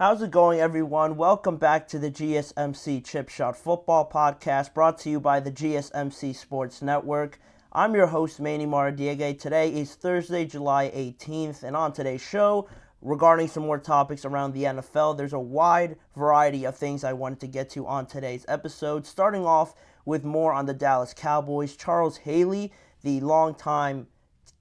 How's it going, everyone? Welcome back to the GSMC Chip Shot Football Podcast, brought to you by the GSMC Sports Network. I'm your host, Manny Maradiaga. Today is Thursday, July 18th, and on today's show, regarding some more topics around the NFL, there's a wide variety of things I wanted to get to on today's episode, starting off with more on the Dallas Cowboys. Charles Haley, the longtime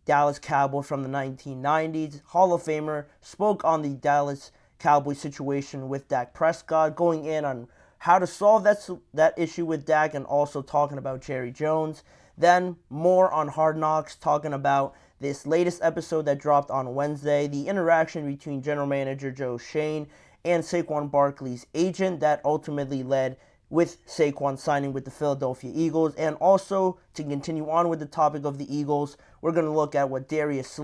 Dallas Cowboy from the 1990s, Hall of Famer, spoke on the Dallas Cowboys situation with Dak Prescott, going in on how to solve that issue with Dak and also talking about Jerry Jones. Then more on Hard Knocks, talking about this latest episode that dropped on Wednesday, the interaction between General Manager Joe Schoen and Saquon Barkley's agent that ultimately led with Saquon signing with the Philadelphia Eagles. And also, to continue on with the topic of the Eagles, we're going to look at what Darius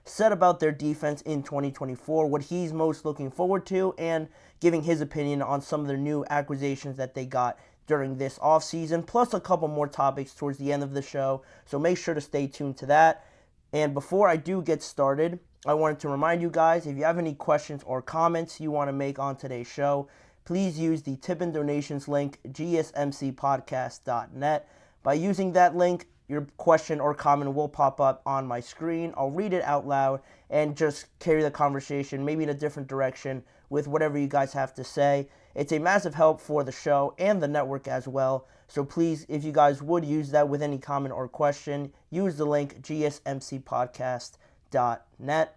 said about their defense in 2024, what he's most looking forward to, and giving his opinion on some of their new acquisitions that they got during this offseason, plus a couple more topics towards the end of the show. So make sure to stay tuned to that. And before I do get started, I wanted to remind you guys, if you have any questions or comments you want to make on today's show, please use the tip and donations link, GSMCpodcast.net. By using that link, your question or comment will pop up on my screen. I'll read it out loud and just carry the conversation maybe in a different direction with whatever you guys have to say. It's a massive help for the show and the network as well. So please, if you guys would use that with any comment or question, use the link, GSMCpodcast.net.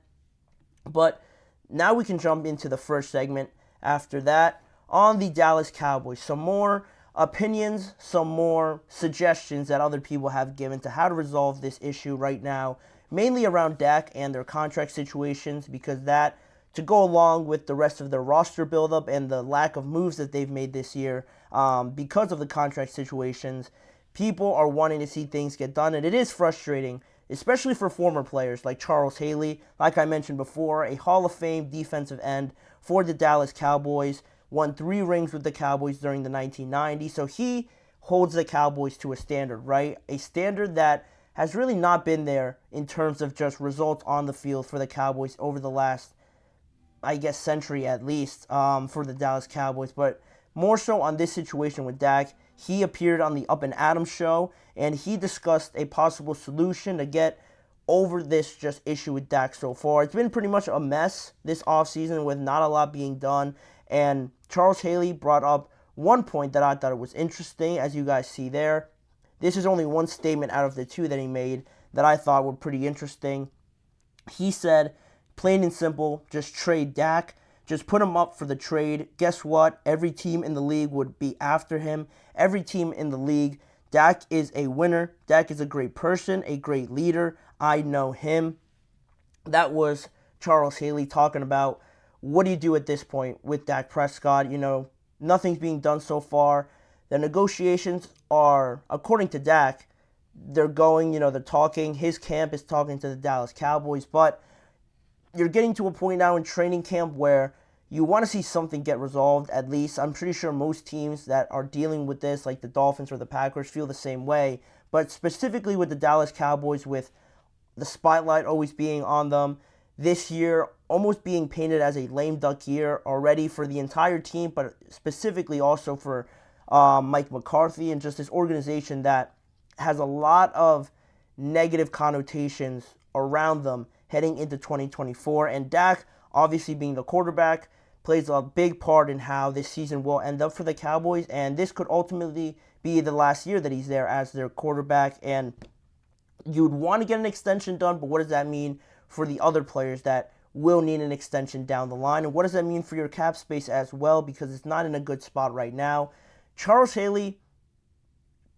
But now we can jump into the first segment after that on the Dallas Cowboys. Some more opinions, some more suggestions that other people have given to how to resolve this issue right now, mainly around Dak and their contract situations, because that, to go along with the rest of their roster buildup and the lack of moves that they've made this year, because of the contract situations, people are wanting to see things get done, and it is frustrating, especially for former players like Charles Haley, like I mentioned before, a Hall of Fame defensive end for the Dallas Cowboys, won 3 rings with the Cowboys during the 1990s, so he holds the Cowboys to a standard, right? A standard that has really not been there in terms of just results on the field for the Cowboys over the last, I guess, century at least, for the Dallas Cowboys. But more so on this situation with Dak, he appeared on the Up and Adams show, and he discussed a possible solution to get over this just issue with Dak so far. It's been pretty much a mess this offseason with not a lot being done, and Charles Haley brought up one point that I thought was interesting, as you guys see there. This is only one statement out of the 2 that he made that I thought were pretty interesting. He said, plain and simple, just trade Dak. Just put him up for the trade. Guess what? Every team in the league would be after him. Every team in the league. Dak is a winner. Dak is a great person, a great leader. I know him. That was Charles Haley talking about what do you do at this point with Dak Prescott. You know, nothing's being done so far. The negotiations are, according to Dak, they're talking. His camp is talking to the Dallas Cowboys, but you're getting to a point now in training camp where you want to see something get resolved, at least. I'm pretty sure most teams that are dealing with this, like the Dolphins or the Packers, feel the same way. But specifically with the Dallas Cowboys, with the spotlight always being on them, this year almost being painted as a lame duck year already for the entire team, but specifically also for Mike McCarthy and just this organization that has a lot of negative connotations around them heading into 2024. And Dak, obviously being the quarterback, plays a big part in how this season will end up for the Cowboys, and this could ultimately be the last year that he's there as their quarterback. And you'd want to get an extension done, but what does that mean for the other players that will need an extension down the line? And what does that mean for your cap space as well, because it's not in a good spot right now? Charles Haley,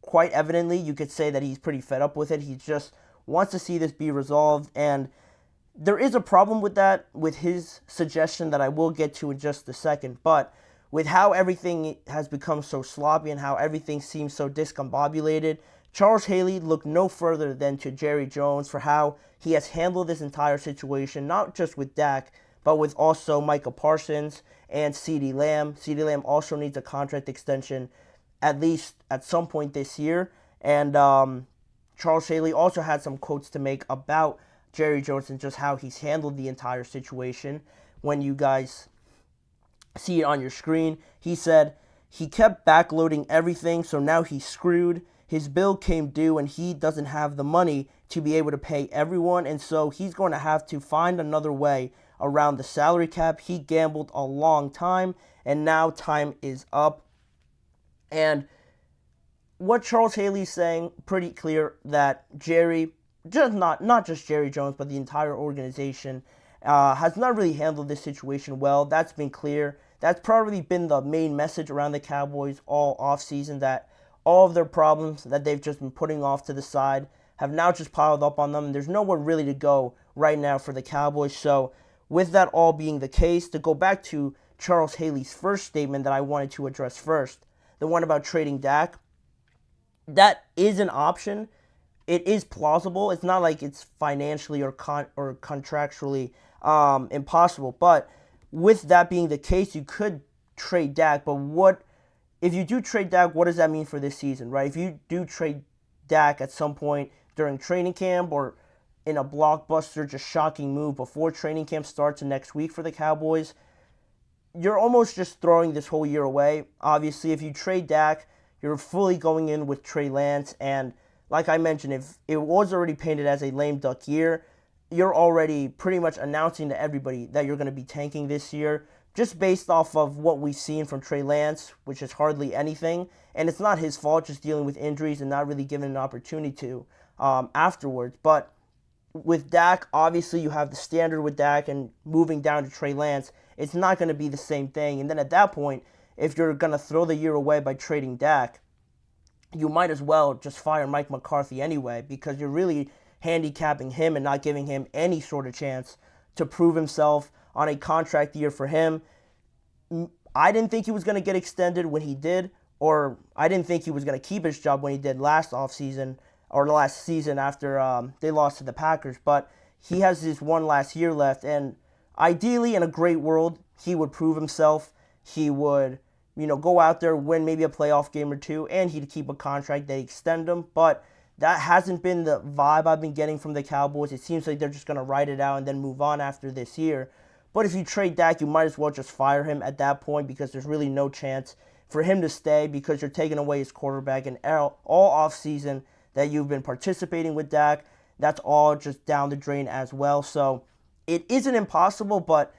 quite evidently, you could say that he's pretty fed up with it. He just wants to see this be resolved, and there is a problem with that, with his suggestion that I will get to in just a second. But with how everything has become so sloppy and how everything seems so discombobulated, Charles Haley looked no further than to Jerry Jones for how he has handled this entire situation, not just with Dak, but with also Micah Parsons and CeeDee Lamb. CeeDee Lamb also needs a contract extension at least at some point this year. And Charles Haley also had some quotes to make about Jerry Jones and just how he's handled the entire situation. When you guys see it on your screen. He said he kept backloading everything, so now he's screwed. His bill came due and he doesn't have the money to be able to pay everyone, and so he's going to have to find another way around the salary cap. He gambled a long time, and now time is up. And what Charles Haley's saying, pretty clear that Jerry, just not just Jerry Jones, but the entire organization, has not really handled this situation well. That's been clear. That's probably been the main message around the Cowboys all offseason, that all of their problems that they've just been putting off to the side have now just piled up on them. There's nowhere really to go right now for the Cowboys. So with that all being the case, to go back to Charles Haley's first statement that I wanted to address first, the one about trading Dak, that is an option. It is plausible. It's not like it's financially or contractually impossible. But with that being the case, you could trade Dak. But if you do trade Dak, what does that mean for this season, right? If you do trade Dak at some point during training camp or in a blockbuster, just shocking move before training camp starts next week for the Cowboys, you're almost just throwing this whole year away. Obviously, if you trade Dak, you're fully going in with Trey Lance, and like I mentioned, if it was already painted as a lame duck year, you're already pretty much announcing to everybody that you're going to be tanking this year, just based off of what we've seen from Trey Lance, which is hardly anything, and it's not his fault, just dealing with injuries and not really given an opportunity to afterwards. But with Dak, obviously you have the standard with Dak, and moving down to Trey Lance, it's not going to be the same thing. And then at that point, if you're going to throw the year away by trading Dak, you might as well just fire Mike McCarthy anyway, because you're really handicapping him and not giving him any sort of chance to prove himself on a contract year for him. I didn't think he was going to get extended when he did, or I didn't think he was going to keep his job when he did last offseason or last season after they lost to the Packers. But he has his one last year left, and ideally, in a great world, he would prove himself. He would, go out there, win maybe a playoff game or two, and he'd keep a contract. They extend him, but that hasn't been the vibe I've been getting from the Cowboys. It seems like they're just going to ride it out and then move on after this year. But if you trade Dak, you might as well just fire him at that point, because there's really no chance for him to stay, because you're taking away his quarterback. And all offseason that you've been participating with Dak, that's all just down the drain as well. So it isn't impossible, but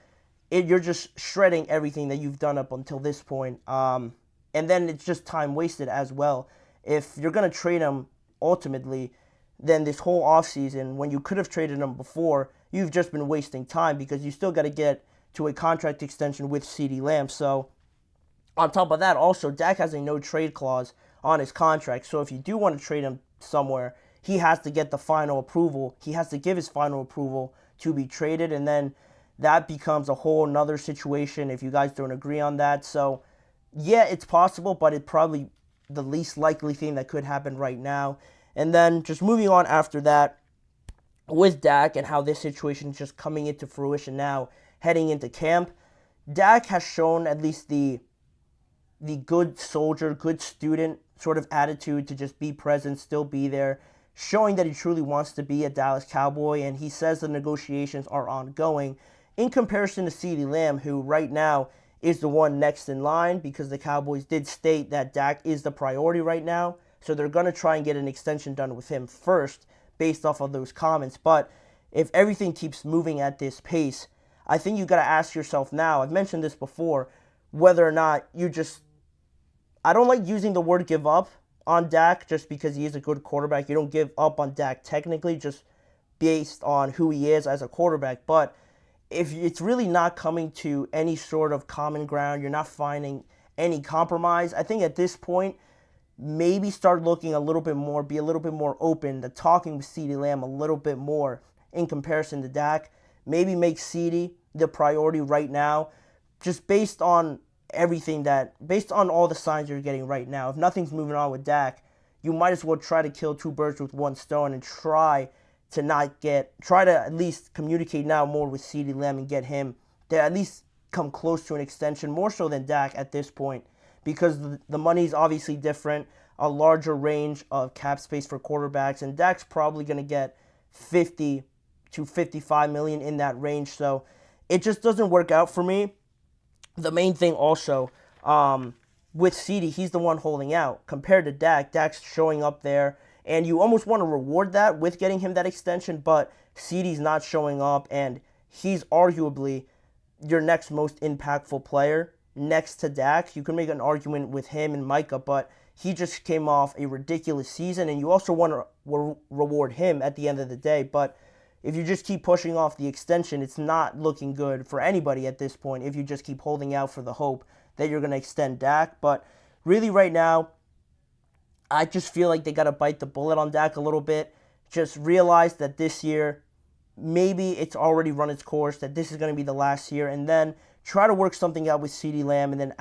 you're just shredding everything that you've done up until this point. And then it's just time wasted as well. If you're going to trade him ultimately, then this whole offseason, when you could have traded him before, you've just been wasting time, because you still got to get to a contract extension with CeeDee Lamb. So on top of that, also, Dak has a no-trade clause on his contract. So if you do want to trade him somewhere, he has to get the final approval. He has to give his final approval to be traded, and then that becomes a whole nother situation if you guys don't agree on that. So yeah, it's possible, but it's probably the least likely thing that could happen right now. And then just moving on after that, with Dak and how this situation is just coming into fruition now, heading into camp, Dak has shown at least the good soldier, good student sort of attitude to just be present, still be there, showing that he truly wants to be a Dallas Cowboy. And he says the negotiations are ongoing, in comparison to CeeDee Lamb, who right now is the one next in line, because the Cowboys did state that Dak is the priority right now. So they're going to try and get an extension done with him first, based off of those comments. But if everything keeps moving at this pace, I think you got to ask yourself now, I've mentioned this before, whether or not you just, I don't like using the word give up on Dak just because he is a good quarterback. You don't give up on Dak technically, just based on who he is as a quarterback. But if it's really not coming to any sort of common ground, you're not finding any compromise, I think at this point, maybe start looking a little bit more, be a little bit more open to talking with CeeDee Lamb a little bit more in comparison to Dak. Maybe make CeeDee the priority right now, just based on everything based on all the signs you're getting right now. If nothing's moving on with Dak, you might as well try to kill two birds with one stone and try to at least communicate now more with CeeDee Lamb and get him to at least come close to an extension, more so than Dak at this point, because the money's obviously different, a larger range of cap space for quarterbacks, and Dak's probably going to get 50 to 55 million in that range. So it just doesn't work out for me. the main thing also, with CeeDee, he's the one holding out. Compared to Dak, Dak's showing up there, and you almost want to reward that with getting him that extension, but CeeDee's not showing up, and he's arguably your next most impactful player next to Dak. You can make an argument with him and Micah, but he just came off a ridiculous season, and you also want to reward him at the end of the day. But if you just keep pushing off the extension, it's not looking good for anybody at this point if you just keep holding out for the hope that you're going to extend Dak. But really right now, I just feel like they got to bite the bullet on Dak a little bit. Just realize that this year, maybe it's already run its course, that this is going to be the last year, and then try to work something out with CeeDee Lamb, and then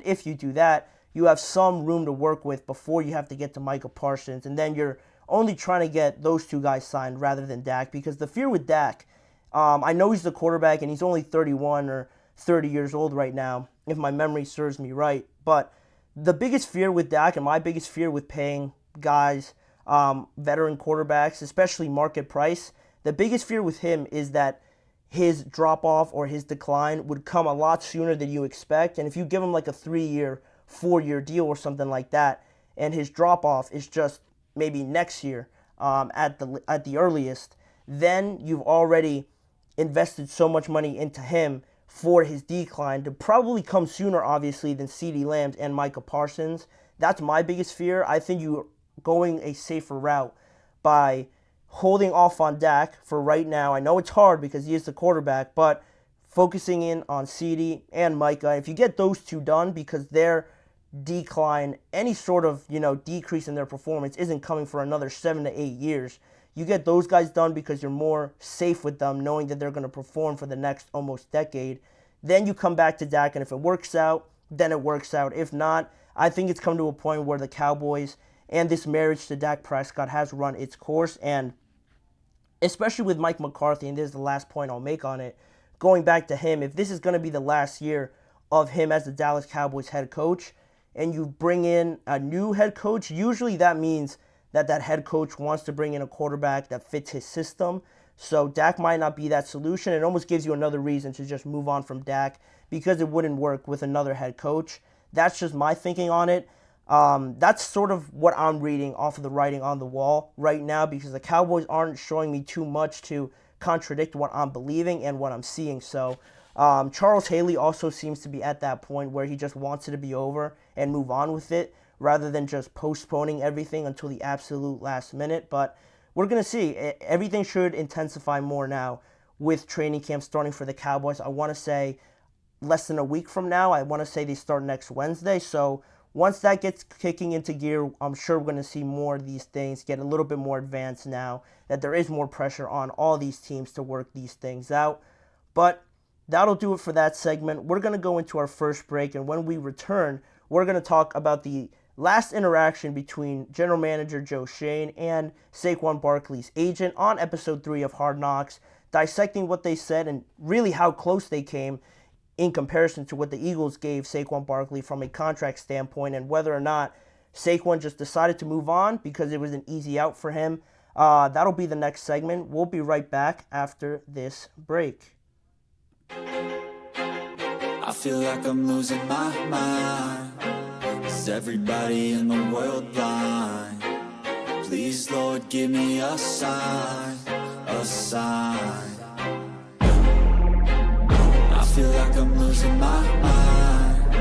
if you do that, you have some room to work with before you have to get to Micah Parsons, and then you're only trying to get those two guys signed rather than Dak, because the fear with Dak, I know he's the quarterback, and he's only 31 or 30 years old right now, if my memory serves me right, but the biggest fear with Dak, and my biggest fear with paying guys, veteran quarterbacks, especially market price, the biggest fear with him is that his drop-off or his decline would come a lot sooner than you expect. And if you give him like a 3-year, 4-year deal or something like that, and his drop-off is just maybe next year at the earliest, then you've already invested so much money into him for his decline to probably come sooner, obviously, than CeeDee Lamb and Micah Parsons. That's my biggest fear. I think you're going a safer route by holding off on Dak for right now. I know it's hard because he is the quarterback, but focusing in on CeeDee and Micah. If you get those two done, because their decline, any sort of decrease in their performance isn't coming for another 7 to 8 years. You get those guys done because you're more safe with them, knowing that they're going to perform for the next almost decade. Then you come back to Dak, and if it works out, then it works out. If not, I think it's come to a point where the Cowboys and this marriage to Dak Prescott has run its course, and especially with Mike McCarthy, and this is the last point I'll make on it, going back to him, if this is going to be the last year of him as the Dallas Cowboys head coach, and you bring in a new head coach, usually that means that head coach wants to bring in a quarterback that fits his system. So Dak might not be that solution. It almost gives you another reason to just move on from Dak because it wouldn't work with another head coach. That's just my thinking on it. That's sort of what I'm reading off of the writing on the wall right now, because the Cowboys aren't showing me too much to contradict what I'm believing and what I'm seeing. So Charles Haley also seems to be at that point where he just wants it to be over and move on with it rather than just postponing everything until the absolute last minute. But we're going to see. Everything should intensify more now with training camp starting for the Cowboys. I want to say less than a week from now. I want to say they start next Wednesday. So once that gets kicking into gear, I'm sure we're going to see more of these things get a little bit more advanced now that there is more pressure on all these teams to work these things out. But that'll do it for that segment. We're going to go into our first break, and when we return, we're going to talk about the last interaction between General Manager Joe Schoen and Saquon Barkley's agent on Episode 3 of Hard Knocks, dissecting what they said and really how close they came in comparison to what the Eagles gave Saquon Barkley from a contract standpoint, and whether or not Saquon just decided to move on because it was an easy out for him. That'll be the next segment. We'll be right back after this break. I feel like I'm losing my mind. Is everybody in the world blind? Please, Lord, give me a sign, a sign. I feel like I'm losing my mind.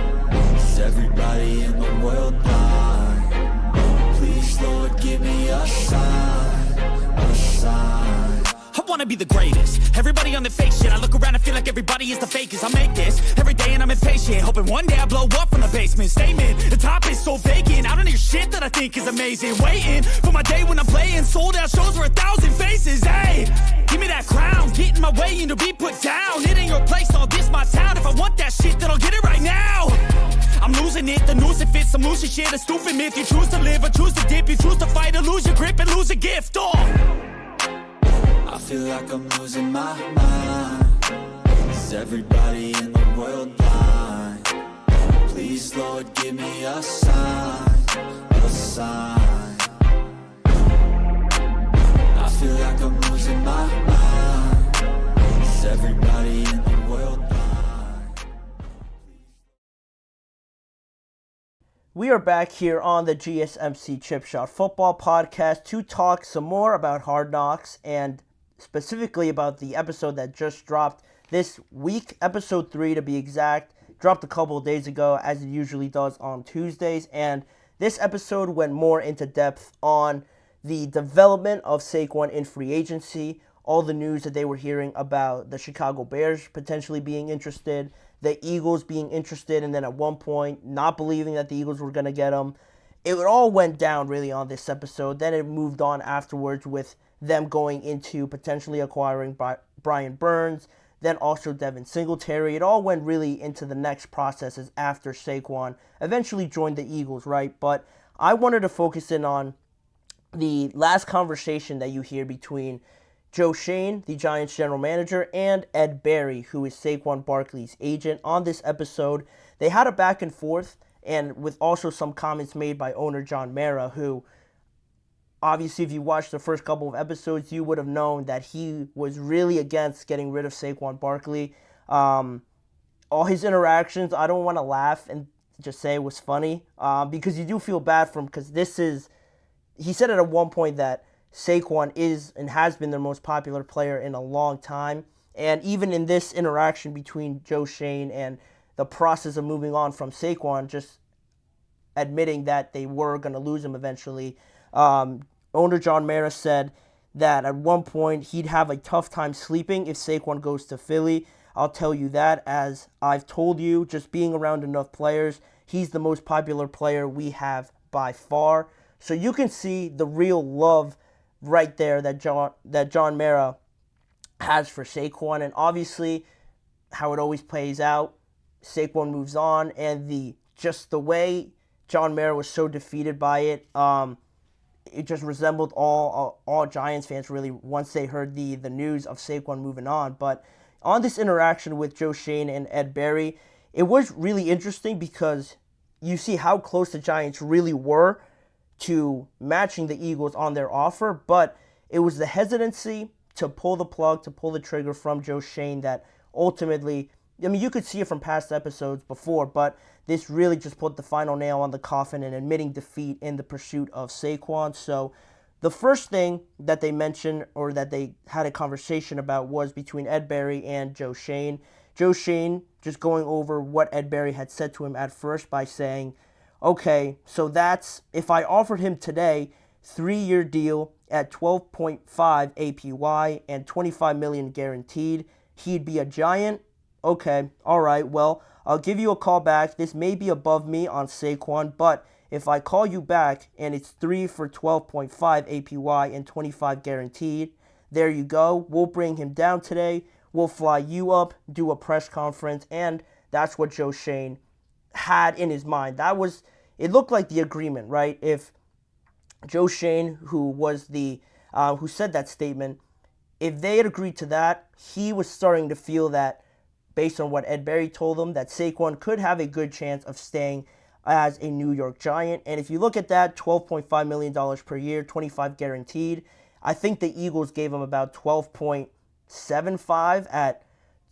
Is everybody in the world blind? Please, Lord, give me a sign, a sign. I wanna be the greatest. Everybody on the fake shit. I look around and feel like everybody is the fakest. I make this every day and I'm impatient, hoping one day I blow up from the basement. Statement, the top is so vacant. I don't hear shit that I think is amazing. Waiting for my day when I'm playing sold out shows for 1,000 faces. Hey, give me that crown, get in my way and to be put down. It ain't your place, all this my town. If I want that shit, then I'll get it right now. I'm losing it, the noose it fits, I'm losing shit. A stupid myth, you choose to live or choose to dip. You choose to fight or lose your grip and lose a gift. I feel like I'm losing my mind. Is everybody in the world blind? Please, Lord, give me a sign, a sign. I feel like I'm losing my mind. Is everybody in the world blind? We are back here on the GSMC Chip Shot Football Podcast to talk some more about Hard Knocks and specifically about the episode that just dropped this week, episode 3 to be exact. Dropped a couple of days ago, as it usually does on Tuesdays, and this episode went more into depth on the development of Saquon in free agency, all the news that they were hearing about the Chicago Bears potentially being interested, the Eagles being interested, and then at one point not believing that the Eagles were going to get him. It all went down really on this episode. Then it moved on afterwards with them going into potentially acquiring Brian Burns, then also Devin Singletary. It all went really into the next processes after Saquon eventually joined the Eagles, right? But I wanted to focus in on the last conversation that you hear between Joe Schoen, the Giants general manager, and Ed Berry, who is Saquon Barkley's agent. On this episode, they had a back and forth, and with also some comments made by owner John Mara, who obviously, if you watched the first couple of episodes, you would have known that he was really against getting rid of Saquon Barkley. All his interactions, I don't want to laugh and just say it was funny, because you do feel bad for him, because he said at one point that Saquon is and has been their most popular player in a long time. And even in this interaction between Joe Schoen and the process of moving on from Saquon, just admitting that they were going to lose him eventually, owner John Mara said that at one point he'd have a tough time sleeping if Saquon goes to Philly. I'll tell you that, as I've told you, just being around enough players, he's the most popular player we have by far. So you can see the real love right there that John Mara has for Saquon, and obviously how it always plays out, Saquon moves on, and the way John Mara was so defeated by it, it just resembled all Giants fans really once they heard the news of Saquon moving on. But on this interaction with Joe Schoen and Ed Berry, it was really interesting because you see how close the Giants really were to matching the Eagles on their offer, but it was the hesitancy to pull the plug, to pull the trigger from Joe Schoen that ultimately, I mean, you could see it from past episodes before, but this really just put the final nail on the coffin and admitting defeat in the pursuit of Saquon. So the first thing that they mentioned or that they had a conversation about was between Ed Berry and Joe Schoen. Joe Schoen just going over what Ed Berry had said to him at first by saying, okay, so that's, if I offered him today, 3-year deal at 12.5 APY and $25 million guaranteed, he'd be a Giant? Okay, all right, well, I'll give you a call back. This may be above me on Saquon, but if I call you back and it's 3 for 12.5 APY and 25 guaranteed, there you go. We'll bring him down today. We'll fly you up, do a press conference, and that's what Joe Schoen had in his mind. It looked like the agreement, right? If Joe Schoen, who said that statement, if they had agreed to that, he was starting to feel that, based on what Ed Berry told him, that Saquon could have a good chance of staying as a New York Giant. And if you look at that, $12.5 million per year, 25 guaranteed, I think the Eagles gave him about 12.75 at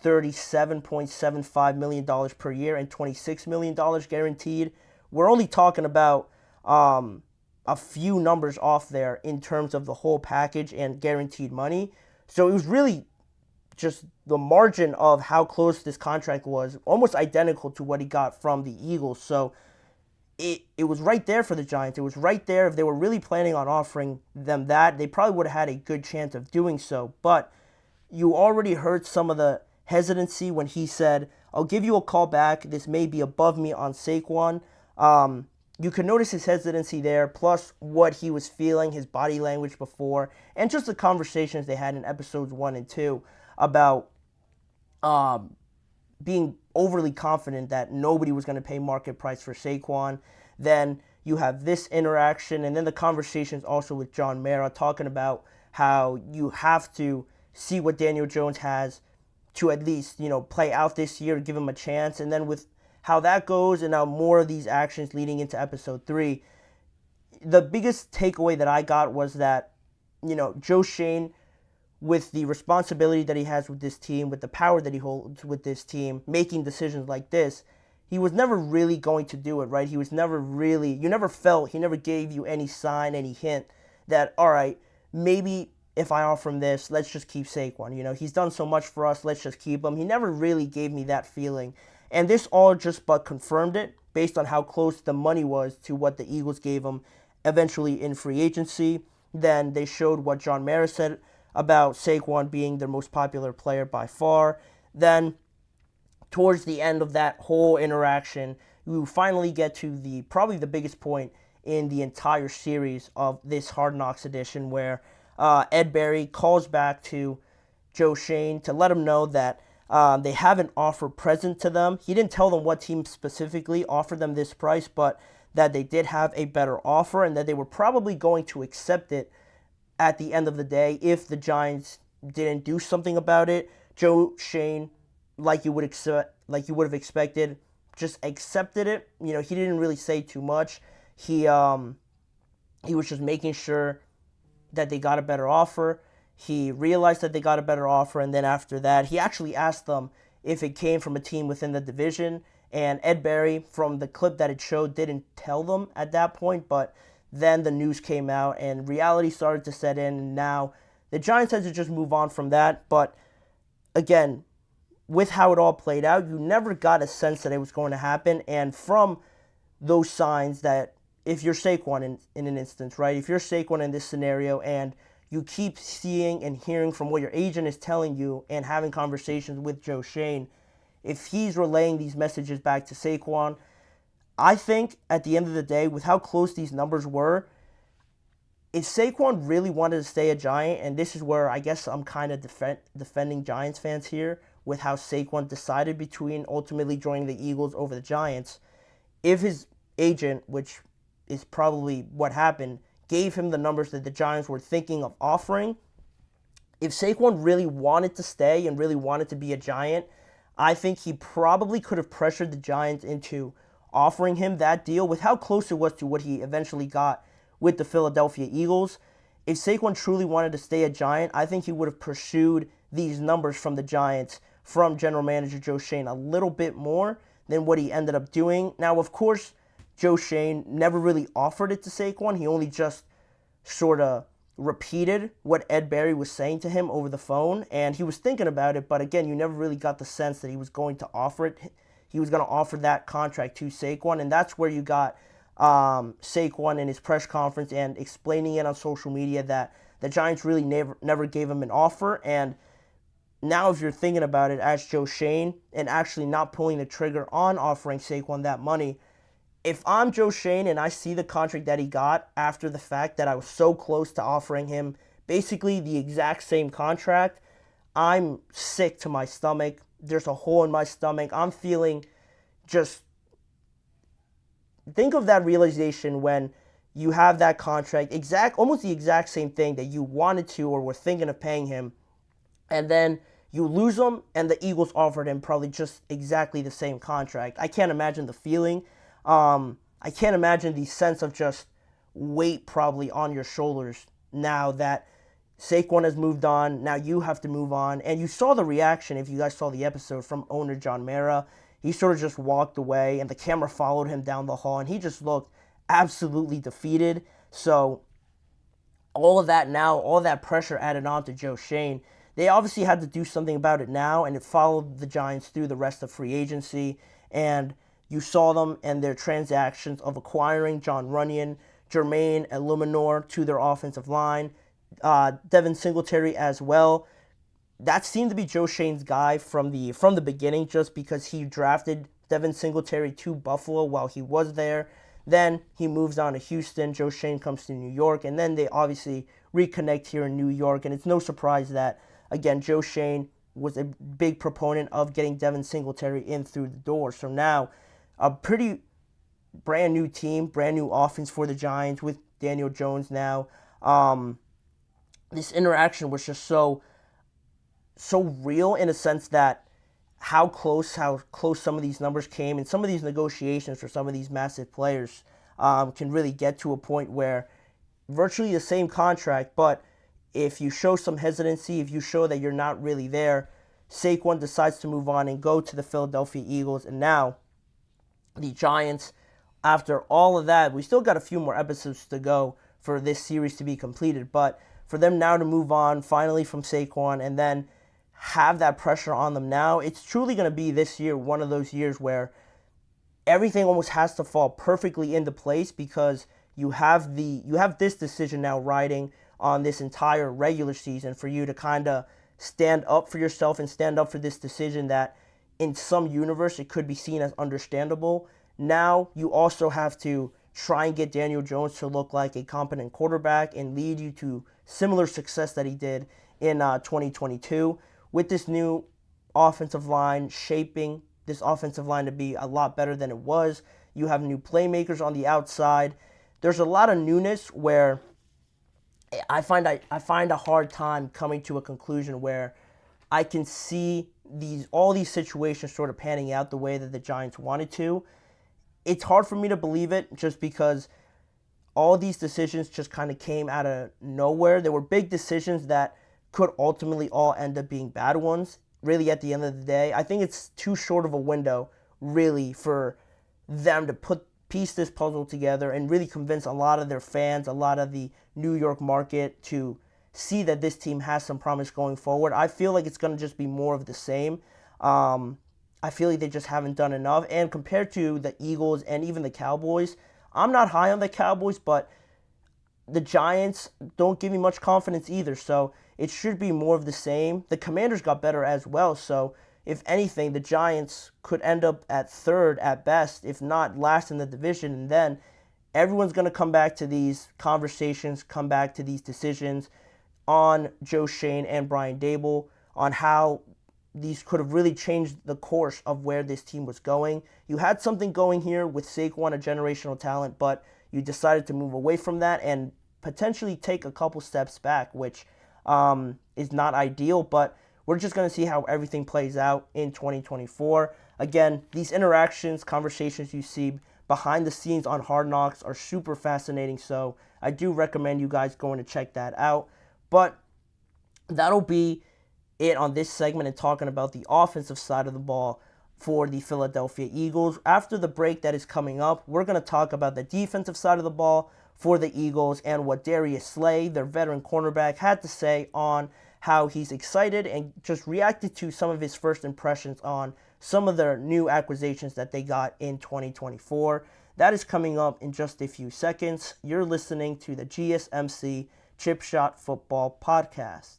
$37.75 million per year and $26 million guaranteed. We're only talking about a few numbers off there in terms of the whole package and guaranteed money. So it was really just the margin of how close this contract was, almost identical to what he got from the Eagles. So it was right there for the Giants. It was right there. If they were really planning on offering them that, they probably would have had a good chance of doing so. But you already heard some of the hesitancy when he said, I'll give you a call back. This may be above me on Saquon. You can notice his hesitancy there, plus what he was feeling, his body language before, and just the conversations they had in episodes 1 and 2 about being overly confident that nobody was going to pay market price for Saquon. Then you have this interaction, and then the conversations also with John Mara talking about how you have to see what Daniel Jones has to at least, play out this year, give him a chance. And then with how that goes and now more of these actions leading into episode 3, the biggest takeaway that I got was that, Joe Schoen, with the responsibility that he has with this team, with the power that he holds with this team, making decisions like this, he was never really going to do it, right? He was never really, he never gave you any sign, any hint that, all right, maybe if I offer him this, let's just keep Saquon. You know, he's done so much for us, let's just keep him. He never really gave me that feeling. And this all just but confirmed it based on how close the money was to what the Eagles gave him eventually in free agency. Then they showed what John Mara said about Saquon being their most popular player by far. Then towards the end of that whole interaction, we finally get to probably the biggest point in the entire series of this Hard Knocks edition, where Ed Berry calls back to Joe Schoen to let him know that they have an offer present to them. He didn't tell them what team specifically offered them this price, but that they did have a better offer and that they were probably going to accept it at the end of the day if the Giants didn't do something about it. Joe Schoen, like you would have expected, just accepted it. You know, he didn't really say too much. He was just making sure that they got a better offer. He realized that they got a better offer, and then after that, he actually asked them if it came from a team within the division. And Ed Berry, from the clip that it showed, didn't tell them at that point, but then the news came out and reality started to set in, and now the Giants had to just move on from that. But again, with how it all played out, you never got a sense that it was going to happen. And from those signs that if you're Saquon in an instance, right? If you're Saquon in this scenario and you keep seeing and hearing from what your agent is telling you and having conversations with Joe Schoen, if he's relaying these messages back to Saquon, I think at the end of the day, with how close these numbers were, if Saquon really wanted to stay a Giant, and this is where I guess I'm kind of defending Giants fans here with how Saquon decided between ultimately joining the Eagles over the Giants, if his agent, which is probably what happened, gave him the numbers that the Giants were thinking of offering, if Saquon really wanted to stay and really wanted to be a Giant, I think he probably could have pressured the Giants into offering him that deal with how close it was to what he eventually got with the Philadelphia Eagles. If Saquon truly wanted to stay a Giant, I think he would have pursued these numbers from the Giants, from general manager Joe Schoen, a little bit more than what he ended up doing. Now, of course, Joe Schoen never really offered it to Saquon. He only just sort of repeated what Ed Berry was saying to him over the phone, and he was thinking about it, but again, you never really got the sense that he was going to offer it. He was going to offer that contract to Saquon, and that's where you got Saquon in his press conference and explaining it on social media that the Giants really never gave him an offer. And now if you're thinking about it as Joe Schoen and actually not pulling the trigger on offering Saquon that money, if I'm Joe Schoen and I see the contract that he got after the fact that I was so close to offering him basically the exact same contract, I'm sick to my stomach. There's a hole in my stomach. I'm feeling just... Think of that realization when you have that contract, almost the exact same thing that you wanted to or were thinking of paying him, and then you lose him and the Eagles offered him probably just exactly the same contract. I can't imagine the feeling. I can't imagine the sense of just weight probably on your shoulders now that Saquon has moved on. Now you have to move on. And you saw the reaction, if you guys saw the episode, from owner John Mara. He sort of just walked away and the camera followed him down the hall and he just looked absolutely defeated. So all of that pressure added on to Joe Schoen. They obviously had to do something about it now, and it followed the Giants through the rest of free agency. And you saw them and their transactions of acquiring John Runyan, Jermaine Illuminor to their offensive line, Devin Singletary as well. That seemed to be Joe Schoen's guy from the beginning, just because he drafted Devin Singletary to Buffalo while he was there. Then he moves on to Houston. Joe Schoen comes to New York, and then they obviously reconnect here in New York. And it's no surprise that, again, Joe Schoen was a big proponent of getting Devin Singletary in through the door. So now, a pretty brand new team, brand new offense for the Giants with Daniel Jones now. This interaction was just so real in a sense that how close some of these numbers came, and some of these negotiations for some of these massive players can really get to a point where virtually the same contract, but if you show some hesitancy, if you show that you're not really there, Saquon decides to move on and go to the Philadelphia Eagles, and now the Giants, after all of that, we still got a few more episodes to go for this series to be completed, but for them now to move on finally from Saquon and then have that pressure on them now, it's truly going to be this year one of those years where everything almost has to fall perfectly into place, because you have this decision now riding on this entire regular season for you to kind of stand up for yourself and stand up for this decision that in some universe it could be seen as understandable. Now you also have to try and get Daniel Jones to look like a competent quarterback and lead you to similar success that he did in 2022 with this new offensive line, shaping this offensive line to be a lot better than it was. You have new playmakers on the outside. There's a lot of newness where I find a hard time coming to a conclusion where I can see all these situations sort of panning out the way that the Giants wanted to. It's hard for me to believe it just because all these decisions just kind of came out of nowhere. There were big decisions that could ultimately all end up being bad ones. Really, at the end of the day, I think it's too short of a window, really, for them to piece this puzzle together and really convince a lot of their fans, a lot of the New York market to see that this team has some promise going forward. I feel like it's going to just be more of the same. I feel like they just haven't done enough. And compared to the Eagles and even the Cowboys, I'm not high on the Cowboys, but the Giants don't give me much confidence either. So it should be more of the same. The Commanders got better as well. So if anything, the Giants could end up at third at best, if not last in the division. And then everyone's going to come back to these conversations, come back to these decisions on Joe Schoen and Brian Dable on how these could have really changed the course of where this team was going. You had something going here with Saquon, a generational talent, but you decided to move away from that and potentially take a couple steps back, which is not ideal, but we're just going to see how everything plays out in 2024. Again, these interactions, conversations you see behind the scenes on Hard Knocks are super fascinating, so I do recommend you guys going to check that out. But that'll be it on this segment and talking about the offensive side of the ball for the Philadelphia Eagles. After the break that is coming up, we're going to talk about the defensive side of the ball for the Eagles and what Darius Slay, their veteran cornerback, had to say on how he's excited and just reacted to some of his first impressions on some of their new acquisitions that they got in 2024. That is coming up in just a few seconds. You're listening to the GSMC Chip Shot Football Podcast.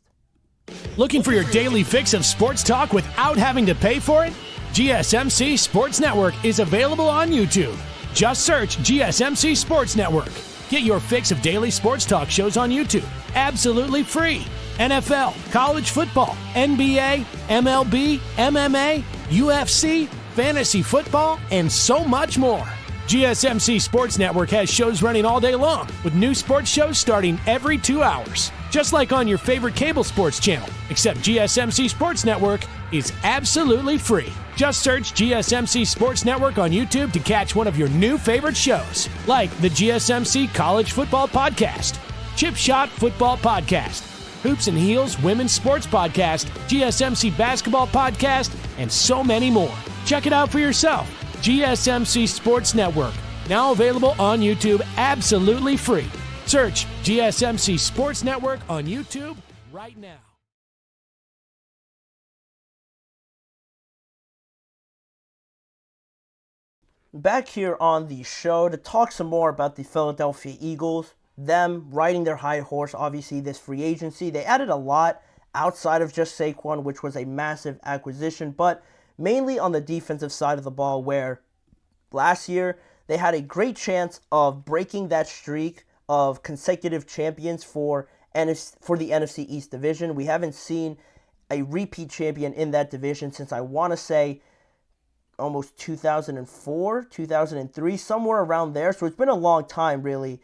Looking for your daily fix of sports talk without having to pay for it? GSMC Sports Network is available on YouTube. Just search GSMC Sports Network. Get your fix of daily sports talk shows on YouTube, absolutely free. NFL, college football, NBA, MLB, MMA, UFC, fantasy football, and so much more. GSMC Sports Network has shows running all day long, with new sports shows starting every 2 hours. Just like on your favorite cable sports channel, except GSMC Sports Network is absolutely free. Just search GSMC Sports Network on YouTube to catch one of your new favorite shows, like the GSMC College Football Podcast, Chip Shot Football Podcast, Hoops and Heels Women's Sports Podcast, GSMC Basketball Podcast, and so many more. Check it out for yourself. GSMC Sports Network, now available on YouTube absolutely free. Search GSMC Sports Network on YouTube right now. Back here on the show to talk some more about the Philadelphia Eagles, them riding their high horse, obviously this free agency. They added a lot outside of just Saquon, which was a massive acquisition, but mainly on the defensive side of the ball, where last year they had a great chance of breaking that streak of consecutive champions for the NFC East division. We haven't seen a repeat champion in that division since, I want to say, almost 2004, 2003, somewhere around there. So it's been a long time, really,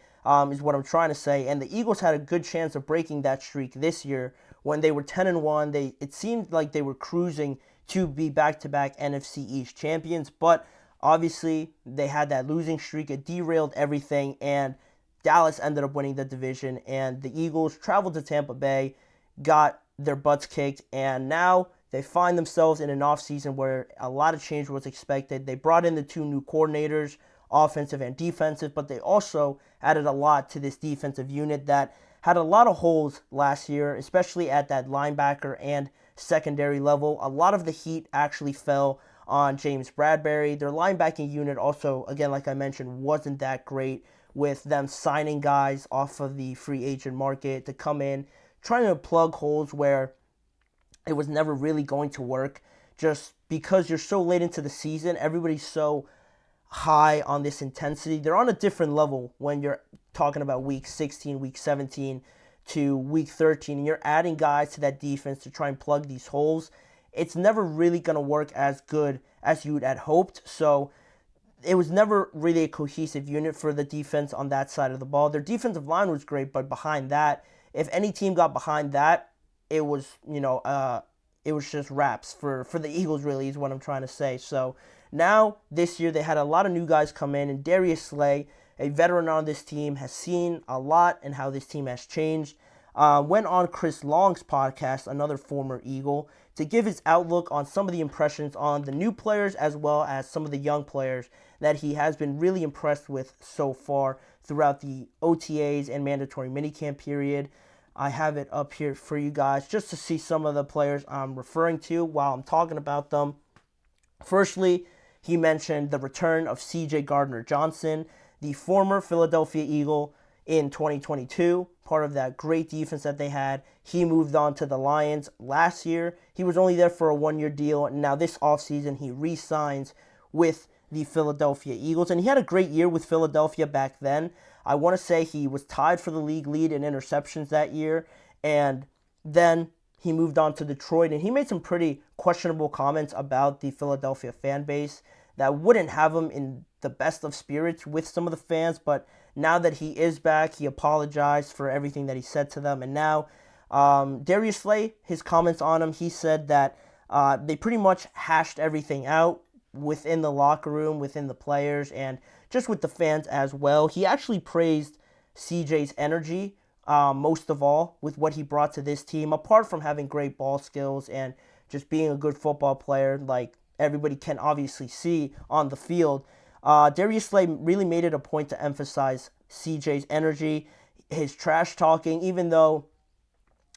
is what I'm trying to say. And the Eagles had a good chance of breaking that streak this year when they were 10-1. It seemed like they were cruising to be back-to-back NFC East champions, but obviously they had that losing streak. It derailed everything, and Dallas ended up winning the division, and the Eagles traveled to Tampa Bay, got their butts kicked, and now they find themselves in an offseason where a lot of change was expected. They brought in the 2 new coordinators, offensive and defensive, but they also added a lot to this defensive unit that had a lot of holes last year, especially at that linebacker and secondary level. A lot of the heat actually fell on James Bradbury. Their linebacking unit also, again, like I mentioned, wasn't that great, with them signing guys off of the free agent market to come in, trying to plug holes where it was never really going to work, just because you're so late into the season. Everybody's so high on this intensity. They're on a different level when you're talking about week 16, week 17 to week 13, and you're adding guys to that defense to try and plug these holes. It's never really going to work as good as you had hoped. So it was never really a cohesive unit for the defense on that side of the ball. Their defensive line was great, but behind that, if any team got behind that, it was, it was just wraps for the Eagles, really, is what I'm trying to say. So now, this year, they had a lot of new guys come in, and Darius Slay, a veteran on this team, has seen a lot and how this team has changed. Went on Chris Long's podcast, another former Eagle, to give his outlook on some of the impressions on the new players as well as some of the young players that he has been really impressed with so far throughout the OTAs and mandatory minicamp period. I have it up here for you guys just to see some of the players I'm referring to while I'm talking about them. Firstly, he mentioned the return of C.J. Gardner-Johnson, the former Philadelphia Eagle in 2022, part of that great defense that they had. He moved on to the Lions last year. He was only there for a 1-year deal, and now this offseason he re-signs with the Philadelphia Eagles, and he had a great year with Philadelphia back then. I want to say he was tied for the league lead in interceptions that year, and then he moved on to Detroit, and he made some pretty questionable comments about the Philadelphia fan base that wouldn't have him in the best of spirits with some of the fans. But now that he is back, he apologized for everything that he said to them. And now, Darius Slay, his comments on him, he said that they pretty much hashed everything out within the locker room, within the players, and just with the fans as well. He actually praised CJ's energy, most of all, with what he brought to this team, apart from having great ball skills and just being a good football player, like everybody can obviously see on the field. Darius Slay really made it a point to emphasize CJ's energy, his trash talking, even though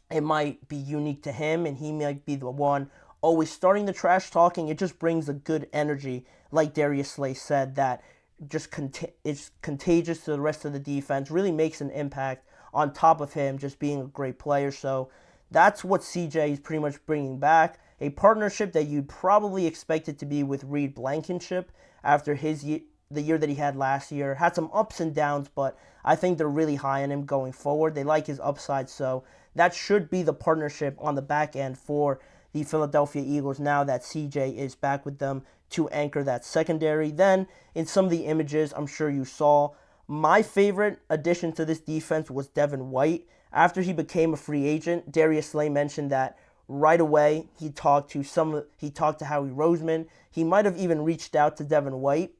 it might be unique to him and he might be the one always starting the trash talking. It just brings a good energy, like Darius Slay said, that just it's contagious to the rest of the defense, really makes an impact on top of him just being a great player. So that's what CJ is pretty much bringing back, a partnership that you'd probably expect it to be with Reed Blankenship after the year that he had last year. Had some ups and downs, but I think they're really high on him going forward. They like his upside, so that should be the partnership on the back end for the Philadelphia Eagles now that CJ is back with them to anchor that secondary. Then, in some of the images I'm sure you saw, my favorite addition to this defense was Devin White. After he became a free agent, Darius Slay mentioned that right away he talked to Howie Roseman. He might have even reached out to Devin White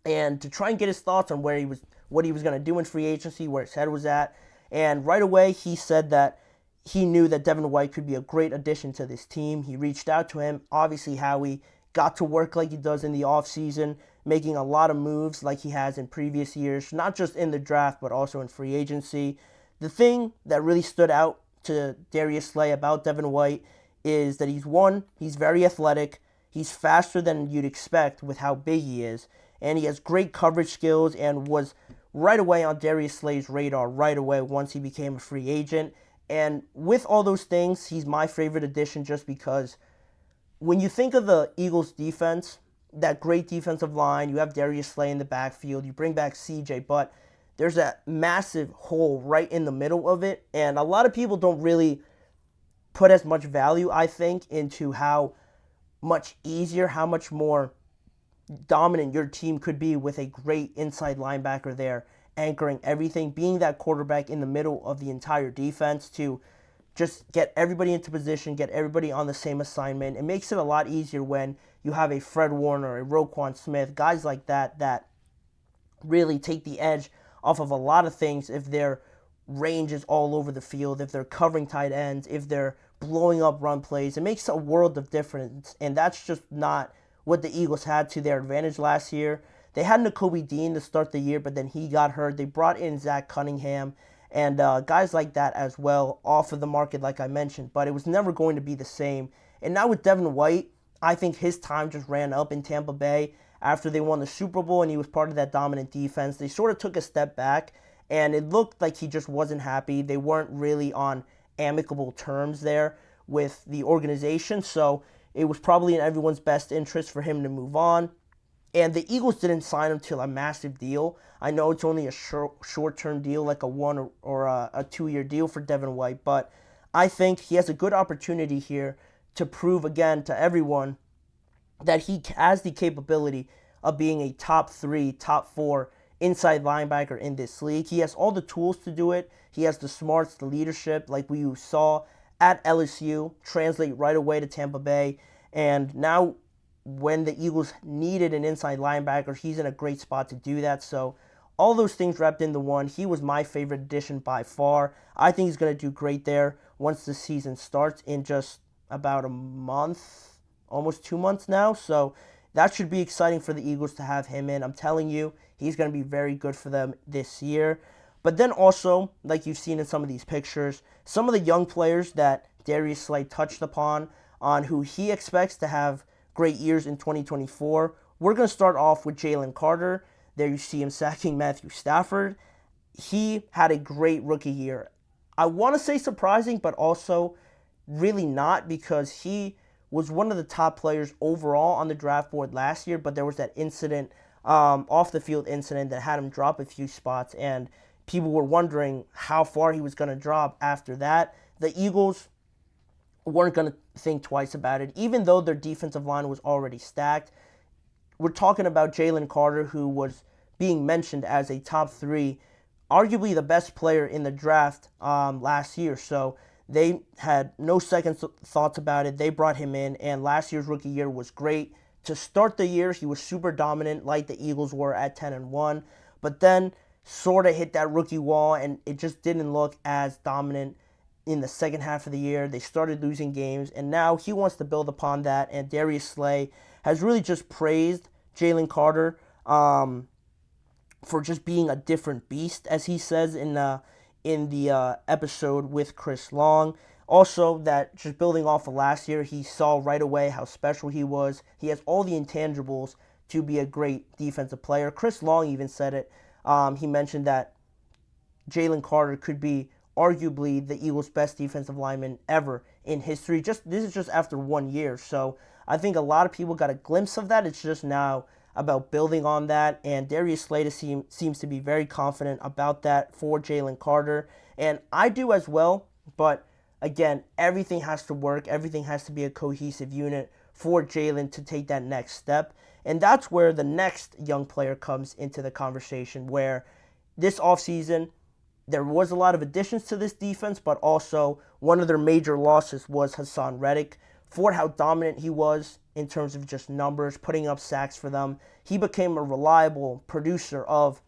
and to try and get his thoughts on what he was going to do in free agency, where his head was at. And right away he said that he knew that Devin White could be a great addition to this team. He reached out to him. Obviously, Howie got to work like he does in the offseason, making a lot of moves like he has in previous years, not just in the draft, but also in free agency. The thing that really stood out to Darius Slay about Devin White is that he's very athletic. He's faster than you'd expect with how big he is. And he has great coverage skills and was right away on Darius Slay's radar right away once he became a free agent. And with all those things, he's my favorite addition just because when you think of the Eagles' defense, that great defensive line, you have Darius Slay in the backfield, you bring back CJ, but there's that massive hole right in the middle of it. And a lot of people don't really put as much value, I think, into how much easier, how much more dominant your team could be with a great inside linebacker there, anchoring everything, being that quarterback in the middle of the entire defense to just get everybody into position, get everybody on the same assignment. It makes it a lot easier when you have a Fred Warner, a Roquan Smith, guys like that really take the edge off of a lot of things if their range is all over the field, if they're covering tight ends, if they're blowing up run plays. It makes a world of difference, and that's just not what the Eagles had to their advantage last year. They had Nakobe Dean to start the year, but then he got hurt. They brought in Zach Cunningham and guys like that as well off of the market, like I mentioned, but it was never going to be the same. And now with Devin White, I think his time just ran up in Tampa Bay after they won the Super Bowl and he was part of that dominant defense. They sort of took a step back, and it looked like he just wasn't happy. They weren't really on amicable terms there with the organization, so it was probably in everyone's best interest for him to move on. And the Eagles didn't sign him to a massive deal. I know it's only a short-term deal, like a 1 or a 2-year deal for Devin White, but I think he has a good opportunity here to prove again to everyone that he has the capability of being a top 3, top 4 inside linebacker in this league. He has all the tools to do it. He has the smarts, the leadership, like we saw at LSU, translate right away to Tampa Bay. And now when the Eagles needed an inside linebacker, he's in a great spot to do that. So all those things wrapped into one. He was my favorite addition by far. I think he's going to do great there once the season starts in just about a month, almost 2 months now. So that should be exciting for the Eagles to have him in. I'm telling you, he's going to be very good for them this year. But then also, like you've seen in some of these pictures, some of the young players that Darius Slay touched upon on who he expects to have great years in 2024. We're going to start off with Jalen Carter. There you see him sacking Matthew Stafford. He had a great rookie year. I want to say surprising, but also really not, because he was one of the top players overall on the draft board last year, but there was that incident, off the field incident that had him drop a few spots, and people were wondering how far he was going to drop after that. The Eagles weren't going to think twice about it, even though their defensive line was already stacked. We're talking about Jalen Carter, who was being mentioned as a top 3, arguably the best player in the draft last year. So they had no second thoughts about it. They brought him in, and last year's rookie year was great. To start the year, he was super dominant like the Eagles were at 10-1, but then sort of hit that rookie wall, and it just didn't look as dominant in the second half of the year. They started losing games, and now he wants to build upon that, and Darius Slay has really just praised Jalen Carter for just being a different beast, as he says in the episode with Chris Long. Also, that just building off of last year, he saw right away how special he was. He has all the intangibles to be a great defensive player. Chris Long even said it. He mentioned that Jalen Carter could be arguably the Eagles' best defensive lineman ever in history. This is just after 1 year. So I think a lot of people got a glimpse of that. It's just now about building on that. And Darius Slay seems to be very confident about that for Jalen Carter. And I do as well. But again, everything has to work. Everything has to be a cohesive unit for Jalen to take that next step. And that's where the next young player comes into the conversation, where this offseason, there was a lot of additions to this defense, but also one of their major losses was Hassan Reddick. For how dominant he was in terms of just numbers, putting up sacks for them, he became a reliable producer of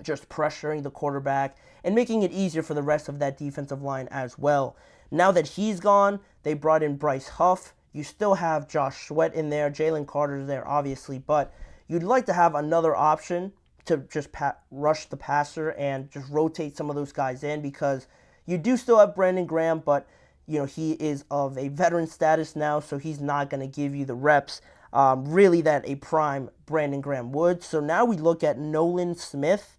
just pressuring the quarterback and making it easier for the rest of that defensive line as well. Now that he's gone, they brought in Bryce Huff. You still have Josh Sweat in there. Jalen Carter's there, obviously, but you'd like to have another option to just rush the passer and just rotate some of those guys in, because you do still have Brandon Graham, but he is of a veteran status now, so he's not going to give you the reps really that a prime Brandon Graham would. So now we look at Nolan Smith.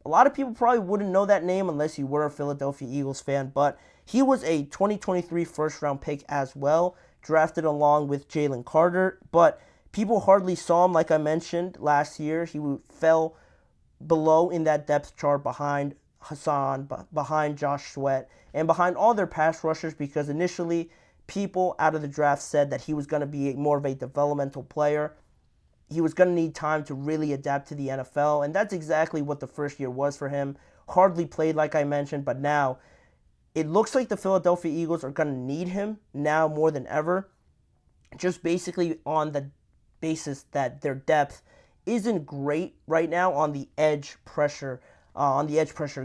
A lot of people probably wouldn't know that name unless you were a Philadelphia Eagles fan, but he was a 2023 first-round pick as well, drafted along with Jalen Carter, but people hardly saw him. Like I mentioned last year, he fell below in that depth chart behind Hassan, behind Josh Sweat, and behind all their pass rushers, because initially people out of the draft said that he was going to be more of a developmental player. He was going to need time to really adapt to the NFL, and that's exactly what the first year was for him. Hardly played, like I mentioned, but now it looks like the Philadelphia Eagles are going to need him now more than ever, just basically on the basis that their depth isn't great right now on the edge pressure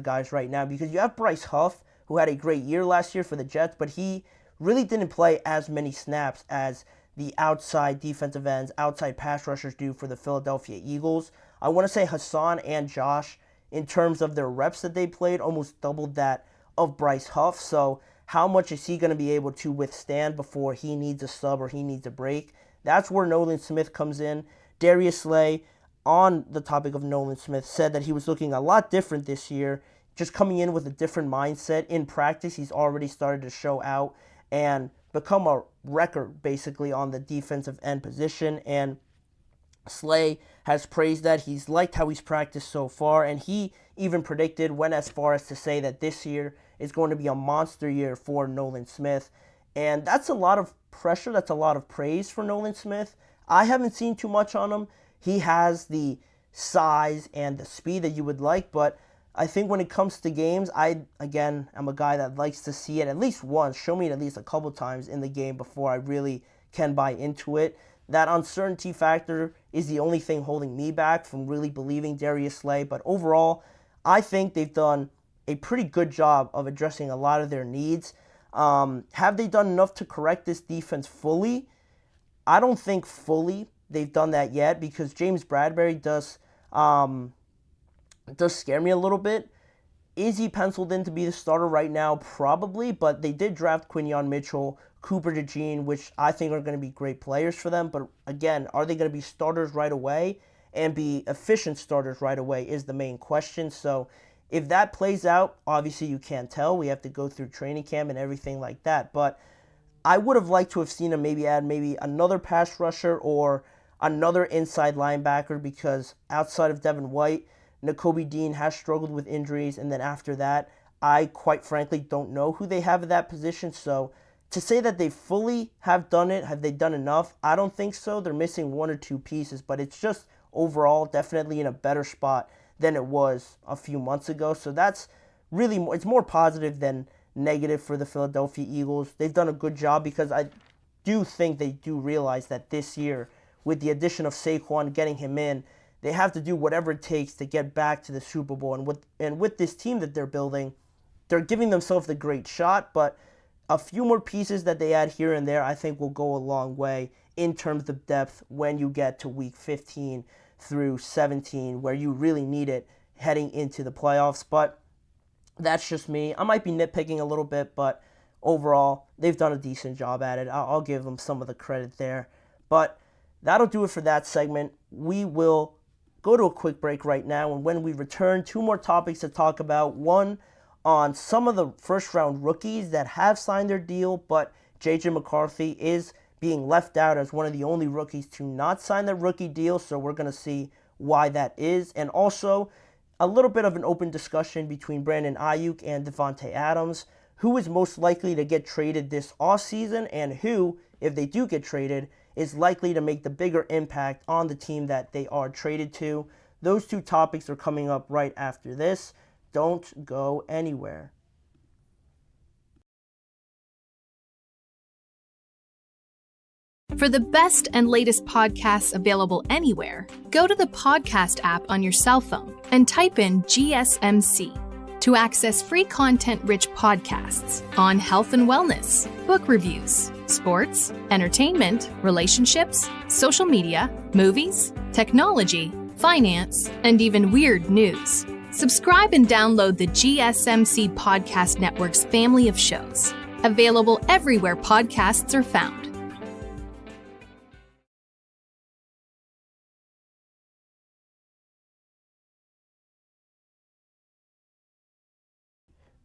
guys right now, because you have Bryce Huff, who had a great year last year for the Jets, but he really didn't play as many snaps as the outside defensive ends, outside pass rushers do for the Philadelphia Eagles. I want to say Hassan and Josh, in terms of their reps that they played, almost doubled that of Bryce Huff. So how much is he going to be able to withstand before he needs a sub or he needs a break? That's where Nolan Smith comes in. Darius Slay, on the topic of Nolan Smith, said that he was looking a lot different this year, just coming in with a different mindset. In practice, he's already started to show out and become a record, basically, on the defensive end position. And Slay has praised that. He's liked how he's practiced so far, and he even went as far as to say that this year is going to be a monster year for Nolan Smith. And that's a lot of pressure. That's a lot of praise for Nolan Smith. I haven't seen too much on him. He has the size and the speed that you would like, but I think when it comes to games, I'm a guy that likes to see it at least once. Show me it at least a couple times in the game before I really can buy into it. That uncertainty factor is the only thing holding me back from really believing Darius Slay. But overall, I think they've done a pretty good job of addressing a lot of their needs. Have they done enough to correct this defense fully? I don't think fully they've done that yet, because James Bradbury does scare me a little bit. Is he penciled in to be the starter right now? Probably, but they did draft Quinyon Mitchell, Cooper DeJean, which I think are going to be great players for them. But again, are they going to be starters right away and be efficient starters right away is the main question. So if that plays out, obviously you can't tell. We have to go through training camp and everything like that. But I would have liked to have seen him maybe add another pass rusher or another inside linebacker, because outside of Devin White, Nakobe Dean has struggled with injuries, and then after that, I quite frankly don't know who they have at that position. So to say that they fully have done it, have they done enough? I don't think so. They're missing one or two pieces, but it's just overall definitely in a better spot than it was a few months ago. So that's really, it's more positive than negative for the Philadelphia Eagles. They've done a good job, because I do think they do realize that this year, with the addition of Saquon, getting him in, they have to do whatever it takes to get back to the Super Bowl. And with this team that they're building, they're giving themselves a great shot, but a few more pieces that they add here and there, I think will go a long way in terms of depth when you get to week 15 through 17, where you really need it heading into the playoffs. But that's just me. I might be nitpicking a little bit, but overall, they've done a decent job at it. I'll give them some of the credit there. But that'll do it for that segment. We will go to a quick break right now, and when we return, two more topics to talk about. One on some of the first-round rookies that have signed their deal, but J.J. McCarthy is being left out as one of the only rookies to not sign their rookie deal, so we're going to see why that is. And also, a little bit of an open discussion between Brandon Ayuk and Devontae Adams. Who is most likely to get traded this offseason, and who, if they do get traded, is likely to make the bigger impact on the team that they are traded to? Those two topics are coming up right after this. Don't go anywhere. For the best and latest podcasts available anywhere, go to the podcast app on your cell phone and type in GSMC to access free content-rich podcasts on health and wellness, book reviews, sports, entertainment, relationships, social media, movies, technology, finance, and even weird news. Subscribe and download the GSMC Podcast Network's family of shows, available everywhere podcasts are found.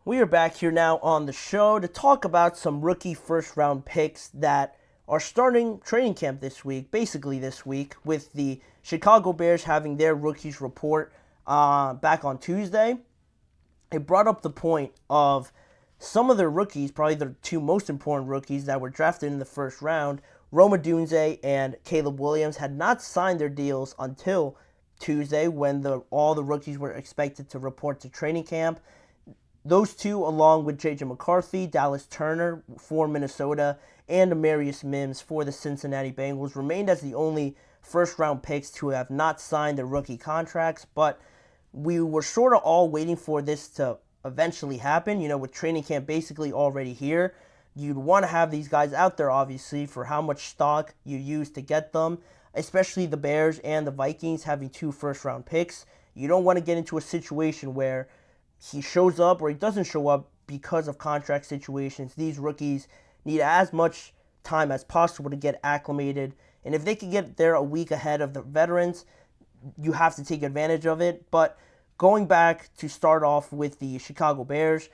We are back here now on the show to talk about some rookie first-round picks that are starting training camp this week, basically this week, with the Chicago Bears having their rookies report back on Tuesday. It brought up the point of some of their rookies, probably the two most important rookies that were drafted in the first round, Rome Odunze and Caleb Williams, had not signed their deals until Tuesday, when all the rookies were expected to report to training camp. Those two, along with J.J. McCarthy, Dallas Turner for Minnesota, and Amarius Mims for the Cincinnati Bengals, remained as the only first-round picks to have not signed their rookie contracts. But we were sort of all waiting for this to eventually happen, with training camp basically already here. You'd want to have these guys out there, obviously, for how much stock you use to get them, especially the Bears and the Vikings having 2 first-round picks. You don't want to get into a situation where he shows up or he doesn't show up because of contract situations. These rookies need as much time as possible to get acclimated. And if they can get there a week ahead of the veterans, you have to take advantage of it. But going back to start off with the Chicago Bears,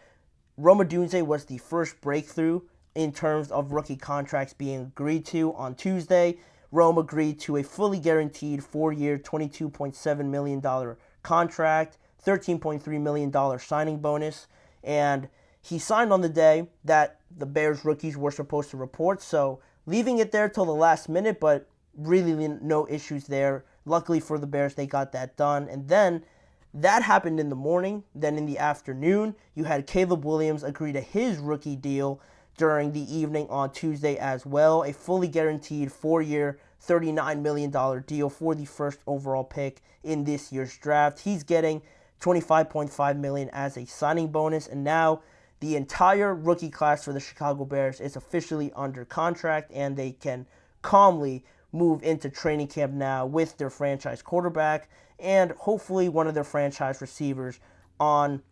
Rome Odunze was the first breakthrough in terms of rookie contracts being agreed to on Tuesday. Rome agreed to a fully guaranteed 4-year, $22.7 million contract, $13.3 million signing bonus, and he signed on the day that the Bears rookies were supposed to report, so leaving it there till the last minute, but really no issues there. Luckily for the Bears, they got that done, and then that happened in the morning. Then in the afternoon, you had Caleb Williams agree to his rookie deal during the evening on Tuesday as well, a fully guaranteed 4-year, $39 million deal for the first overall pick in this year's draft. He's getting $25.5 million as a signing bonus, and now the entire rookie class for the Chicago Bears is officially under contract, and they can calmly move into training camp now with their franchise quarterback and hopefully one of their franchise receivers on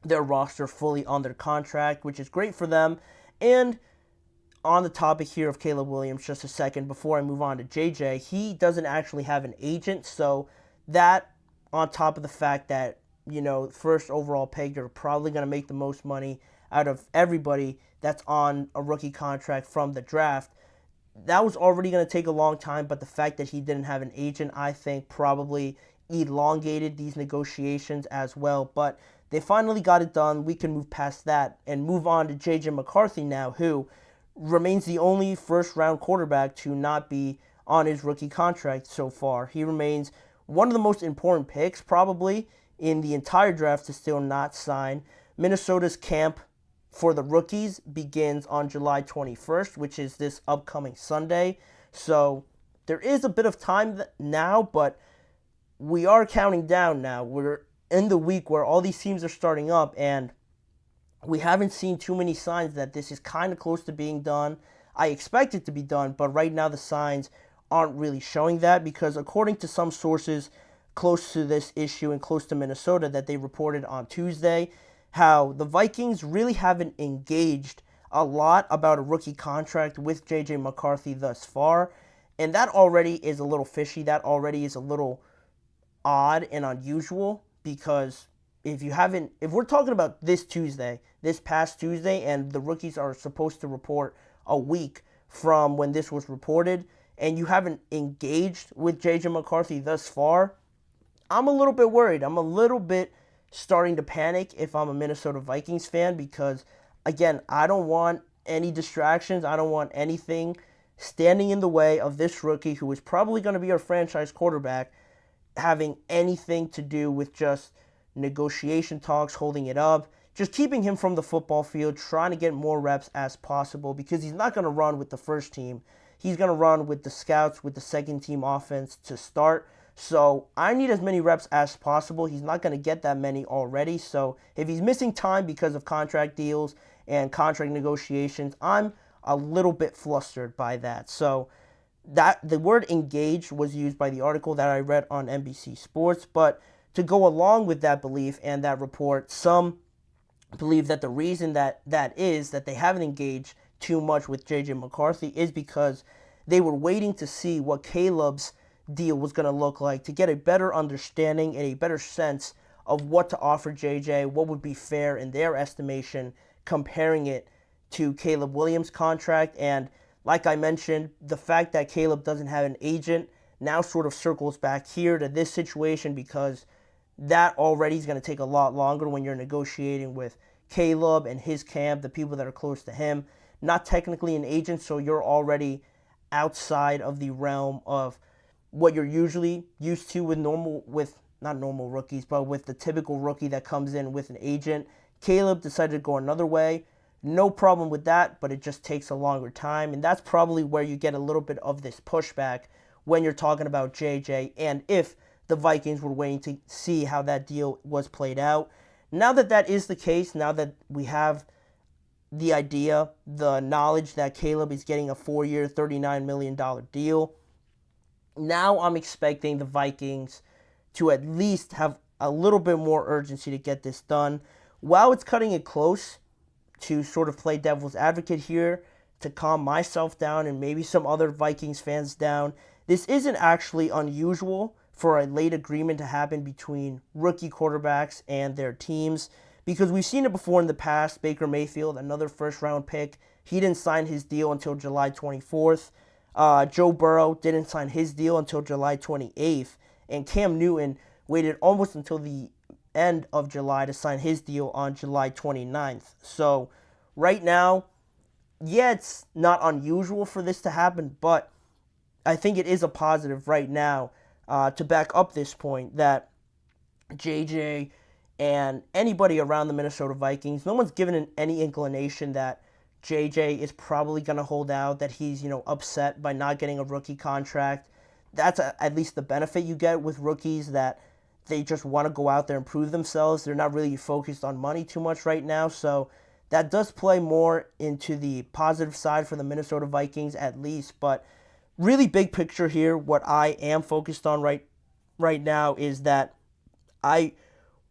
their roster fully on their contract, which is great for them. And on the topic here of Caleb Williams, just a second before I move on to JJ, he doesn't actually have an agent, so that on top of the fact that, first overall pick, you're probably going to make the most money out of everybody that's on a rookie contract from the draft. That was already going to take a long time, but the fact that he didn't have an agent, I think, probably elongated these negotiations as well. But they finally got it done. We can move past that and move on to J.J. McCarthy now, who remains the only first-round quarterback to not be on his rookie contract so far. He remains one of the most important picks, probably, in the entire draft to still not sign. Minnesota's camp for the rookies begins on July 21st, which is this upcoming Sunday. So there is a bit of time now, but we are counting down now. We're in the week where all these teams are starting up, and we haven't seen too many signs that this is kind of close to being done. I expect it to be done, but right now the signs aren't really showing that, because according to some sources close to this issue and close to Minnesota that they reported on Tuesday, how the Vikings really haven't engaged a lot about a rookie contract with J.J. McCarthy thus far, and that already is a little fishy. That already is a little odd and unusual, because if we're talking about this past Tuesday, and the rookies are supposed to report a week from when this was reported, and you haven't engaged with J.J. McCarthy thus far, I'm a little bit worried. I'm a little bit starting to panic if I'm a Minnesota Vikings fan, because, again, I don't want any distractions. I don't want anything standing in the way of this rookie, who is probably going to be our franchise quarterback, having anything to do with just negotiation talks, holding it up, just keeping him from the football field, trying to get more reps as possible, because he's not going to run with the first team. He's going to run with the scouts, with the second team offense to start. So I need as many reps as possible. He's not going to get that many already. So if he's missing time because of contract deals and contract negotiations, I'm a little bit flustered by that. So that the word engaged was used by the article that I read on NBC Sports. But to go along with that belief and that report, some believe that the reason that is that they haven't engaged too much with J.J. McCarthy is because they were waiting to see what Caleb's deal was going to look like, to get a better understanding and a better sense of what to offer JJ, what would be fair in their estimation, comparing it to Caleb Williams' contract. And like I mentioned, the fact that Caleb doesn't have an agent now sort of circles back here to this situation, because that already is going to take a lot longer when you're negotiating with Caleb and his camp, the people that are close to him. Not technically an agent, so you're already outside of the realm of what you're usually used to with not normal rookies, but with the typical rookie that comes in with an agent. Caleb decided to go another way. No problem with that, but it just takes a longer time, and that's probably where you get a little bit of this pushback when you're talking about JJ, and if the Vikings were waiting to see how that deal was played out. now that that is the case, now that we have the idea, the knowledge that Caleb is getting a 4-year, $39 million deal, now I'm expecting the Vikings to at least have a little bit more urgency to get this done. While it's cutting it close, to sort of play devil's advocate here, to calm myself down and maybe some other Vikings fans down, this isn't actually unusual for a late agreement to happen between rookie quarterbacks and their teams, because we've seen it before in the past. Baker Mayfield, another first-round pick, he didn't sign his deal until July 24th. Joe Burrow didn't sign his deal until July 28th. And Cam Newton waited almost until the end of July to sign his deal on July 29th. So right now, yeah, it's not unusual for this to happen, but I think it is a positive right now to back up this point that JJ and anybody around the Minnesota Vikings, no one's given any inclination that JJ is probably going to hold out, that he's, upset by not getting a rookie contract. That's at least the benefit you get with rookies, that they just want to go out there and prove themselves. They're not really focused on money too much right now, so that does play more into the positive side for the Minnesota Vikings at least. But really big picture here, what I am focused on right now is that I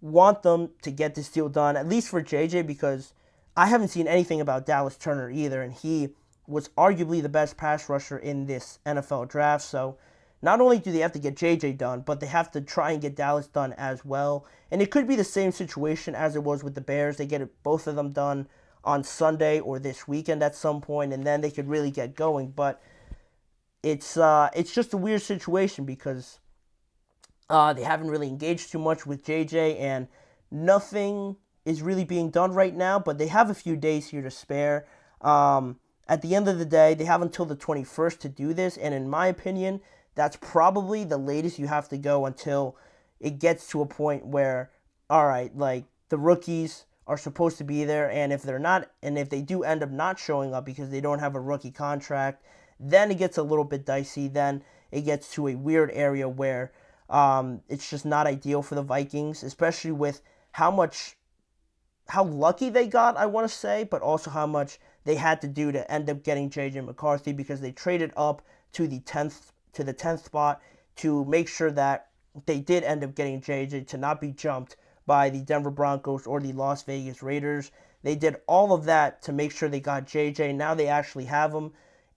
want them to get this deal done, at least for JJ, because I haven't seen anything about Dallas Turner either, and he was arguably the best pass rusher in this NFL draft. So not only do they have to get JJ done, but they have to try and get Dallas done as well. And it could be the same situation as it was with the Bears. They get both of them done on Sunday or this weekend at some point, and then they could really get going. But it's just a weird situation because they haven't really engaged too much with JJ, and nothing is really being done right now, but they have a few days here to spare. At the end of the day, they have until the 21st to do this, and in my opinion, that's probably the latest you have to go until it gets to a point where, all right, like the rookies are supposed to be there, and if they're not, and if they do end up not showing up because they don't have a rookie contract, then it gets a little bit dicey. Then it gets to a weird area where it's just not ideal for the Vikings, especially with how lucky they got, I want to say, but also how much they had to do to end up getting J.J. McCarthy, because they traded up to the 10th spot to make sure that they did end up getting JJ to not be jumped by the Denver Broncos or the Las Vegas Raiders. They did all of that to make sure they got JJ. Now they actually have him,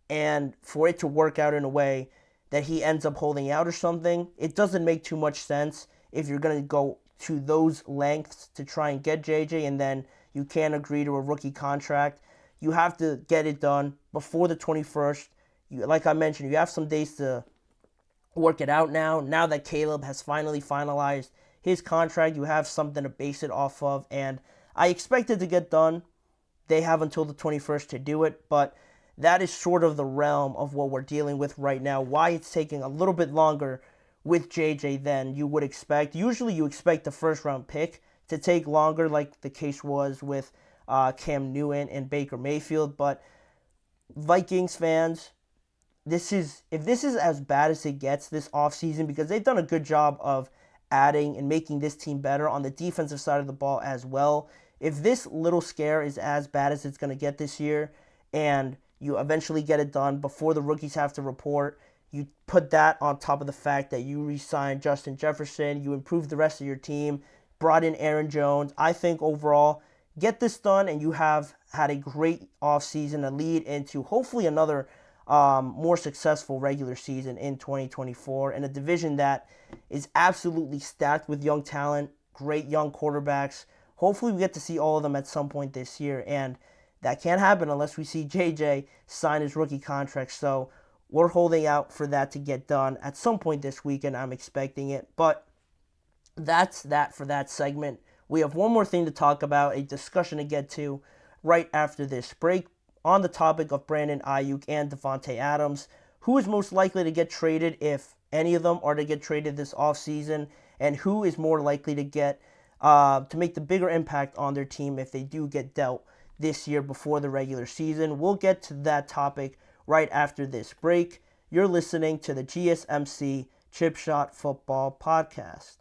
and for it to work out in a way that he ends up holding out or something, it doesn't make too much sense if you're going to go to those lengths to try and get JJ and then you can't agree to a rookie contract. You have to get it done before the 21st. Like I mentioned, you have some days to work it out now. Now that Caleb has finally finalized his contract, you have something to base it off of, and I expect it to get done. They have until the 21st to do it, but that is sort of the realm of what we're dealing with right now, why it's taking a little bit longer with JJ than you would expect. Usually you expect the first-round pick to take longer, like the case was with Cam Newton and Baker Mayfield, but Vikings fans, if this is as bad as it gets this offseason, because they've done a good job of adding and making this team better on the defensive side of the ball as well. If this little scare is as bad as it's going to get this year, and you eventually get it done before the rookies have to report, you put that on top of the fact that you re-signed Justin Jefferson, you improved the rest of your team, brought in Aaron Jones. I think overall, get this done and you have had a great offseason, a lead into hopefully another more successful regular season in 2024, in a division that is absolutely stacked with young talent, great young quarterbacks. Hopefully we get to see all of them at some point this year, and that can't happen unless we see JJ sign his rookie contract. So we're holding out for that to get done at some point this weekend. I'm expecting it, but that's that for that segment. We have one more thing to talk about, a discussion to get to right after this break, on the topic of Brandon Ayuk and Devontae Adams. Who is most likely to get traded, if any of them are to get traded this offseason, and who is more likely to get to make the bigger impact on their team if they do get dealt this year before the regular season? We'll get to that topic right after this break. You're listening to the GSMC Chip Shot Football Podcast.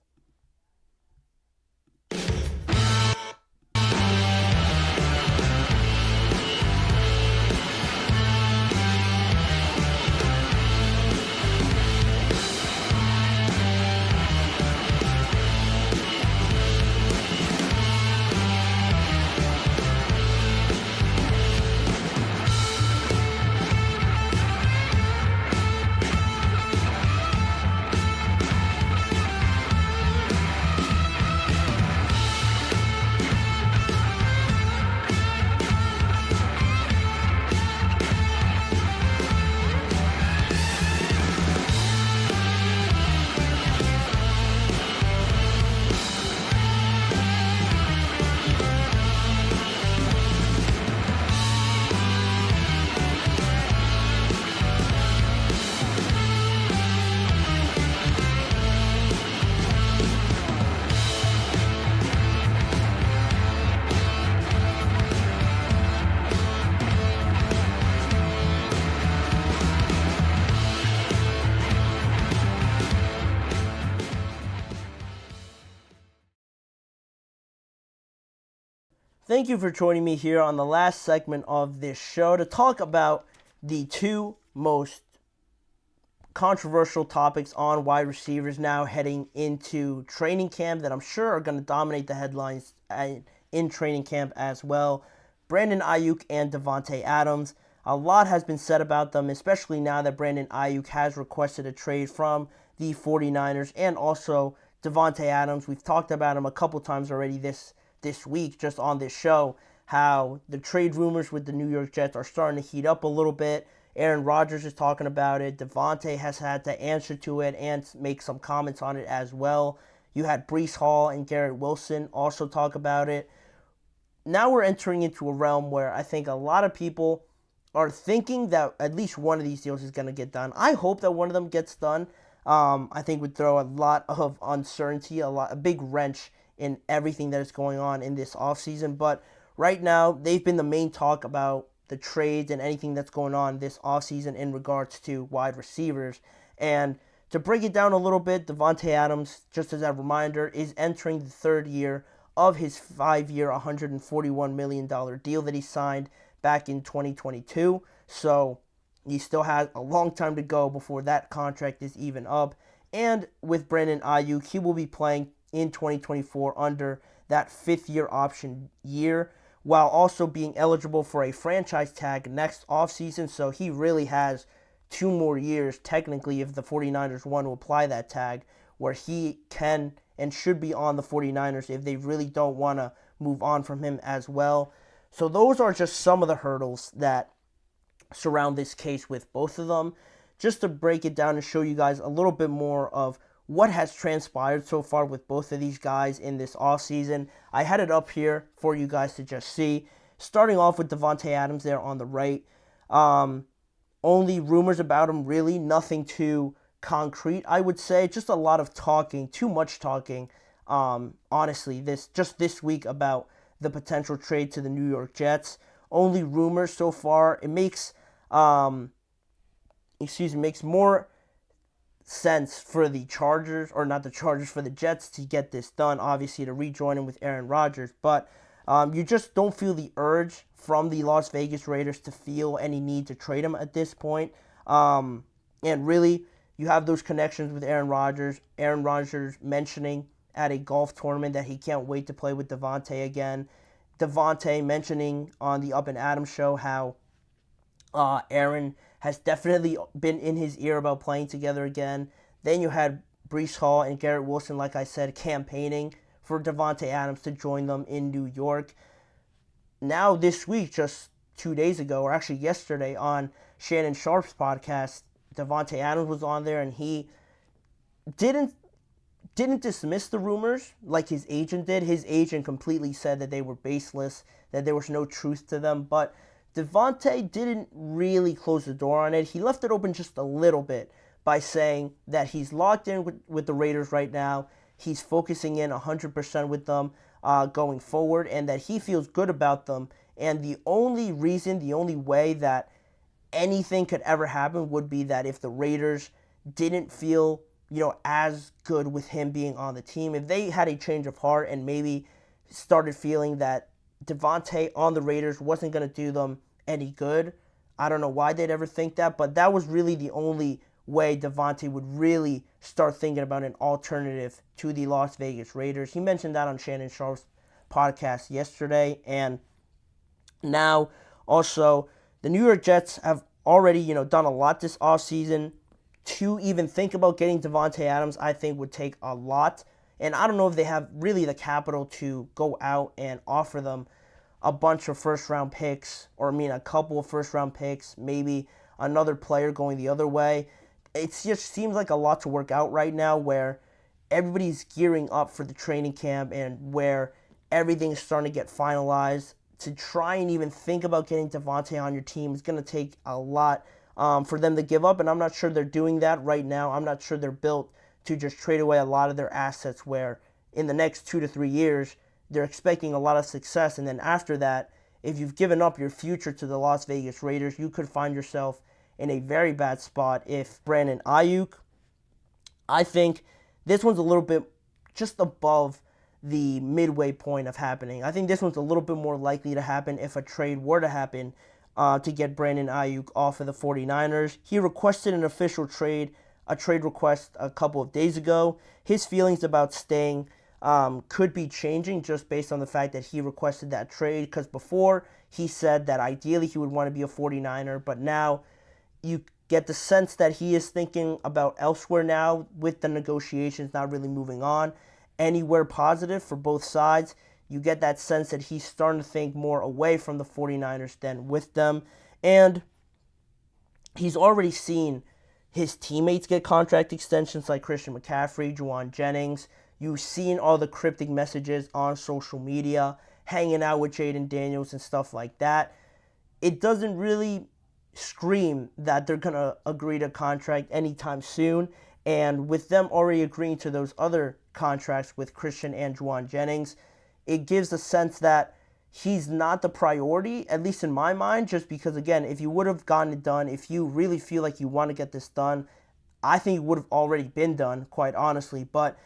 Thank you for joining me here on the last segment of this show to talk about the two most controversial topics on wide receivers now heading into training camp that I'm sure are going to dominate the headlines in training camp as well. Brandon Ayuk and Davante Adams. A lot has been said about them, especially now that Brandon Ayuk has requested a trade from the 49ers, and also Davante Adams. We've talked about him a couple times already this week just on this show, how the trade rumors with the New York Jets are starting to heat up a little bit. Aaron Rodgers is talking about it. Davante has had to answer to it and make some comments on it as well. You had Breece Hall and Garrett Wilson also talk about it. Now we're entering into a realm where I think a lot of people are thinking that at least one of these deals is going to get done. I hope that one of them gets done. I think would throw a lot of uncertainty, a big wrench in everything that is going on in this offseason. But right now, they've been the main talk about the trades and anything that's going on this offseason in regards to wide receivers. And to break it down a little bit, Davante Adams, just as a reminder, is entering the third year of his 5-year, $141 million deal that he signed back in 2022. So he still has a long time to go before that contract is even up. And with Brandon Ayuk, he will be playing in 2024 under that 5th-year option year, while also being eligible for a franchise tag next offseason. So he really has 2 more years, technically, if the 49ers want to apply that tag, where he can and should be on the 49ers if they really don't want to move on from him as well. So those are just some of the hurdles that surround this case with both of them. Just to break it down and show you guys a little bit more of what has transpired so far with both of these guys in this offseason. I had it up here for you guys to just see. Starting off with Davante Adams there on the right. Only rumors about him, really. Nothing too concrete, I would say. Just a lot of talking, too much talking, honestly, this week about the potential trade to the New York Jets. Only rumors so far. It makes more sense for the Chargers, or not the Chargers, for the Jets to get this done, obviously to rejoin him with Aaron Rodgers, but you just don't feel the urge from the Las Vegas Raiders to feel any need to trade him at this point. And really, you have those connections with Aaron Rodgers mentioning at a golf tournament that he can't wait to play with Davante again. Davante mentioning on the Up and Adams show how Aaron has definitely been in his ear about playing together again. Then you had Breece Hall and Garrett Wilson, like I said, campaigning for Davante Adams to join them in New York. Now this week, just 2 days ago, or actually yesterday on Shannon Sharp's podcast, Davante Adams was on there and he didn't dismiss the rumors like his agent did. His agent completely said that they were baseless, that there was no truth to them, but Davante didn't really close the door on it. He left it open just a little bit by saying that he's locked in with the Raiders right now. He's focusing in 100% with them going forward, and that he feels good about them. And the only way that anything could ever happen would be that if the Raiders didn't feel, as good with him being on the team, if they had a change of heart and maybe started feeling that Davante on the Raiders wasn't going to do them any good. I don't know why they'd ever think that, but that was really the only way Davante would really start thinking about an alternative to the Las Vegas Raiders. He mentioned that on Shannon Sharp's podcast yesterday, and now also the New York Jets have already, done a lot this offseason. To even think about getting Davante Adams, I think would take a lot. And I don't know if they have really the capital to go out and offer them a bunch of first-round picks, a couple of first-round picks, maybe another player going the other way. It just seems like a lot to work out right now, where everybody's gearing up for the training camp and where everything is starting to get finalized. To try and even think about getting Davante on your team is going to take a lot for them to give up, and I'm not sure they're doing that right now. I'm not sure they're built to just trade away a lot of their assets, where in the next 2 to 3 years, they're expecting a lot of success. And then after that, if you've given up your future to the Las Vegas Raiders, you could find yourself in a very bad spot. If Brandon Ayuk, I think this one's a little bit just above the midway point of happening. I think this one's a little bit more likely to happen if a trade were to happen to get Brandon Ayuk off of the 49ers. He requested an official trade, a trade request a couple of days ago. His feelings about staying could be changing just based on the fact that he requested that trade, because before he said that ideally he would want to be a 49er, but now you get the sense that he is thinking about elsewhere now with the negotiations not really moving on anywhere positive for both sides. You get that sense that he's starting to think more away from the 49ers than with them. And he's already seen his teammates get contract extensions like Christian McCaffrey, Juwan Jennings. You've seen all the cryptic messages on social media, hanging out with Jaden Daniels and stuff like that. It doesn't really scream that they're going to agree to a contract anytime soon. And with them already agreeing to those other contracts with Christian and Juwan Jennings, it gives a sense that he's not the priority, at least in my mind, just because, again, if you would have gotten it done, if you really feel like you want to get this done, I think it would have already been done, quite honestly. But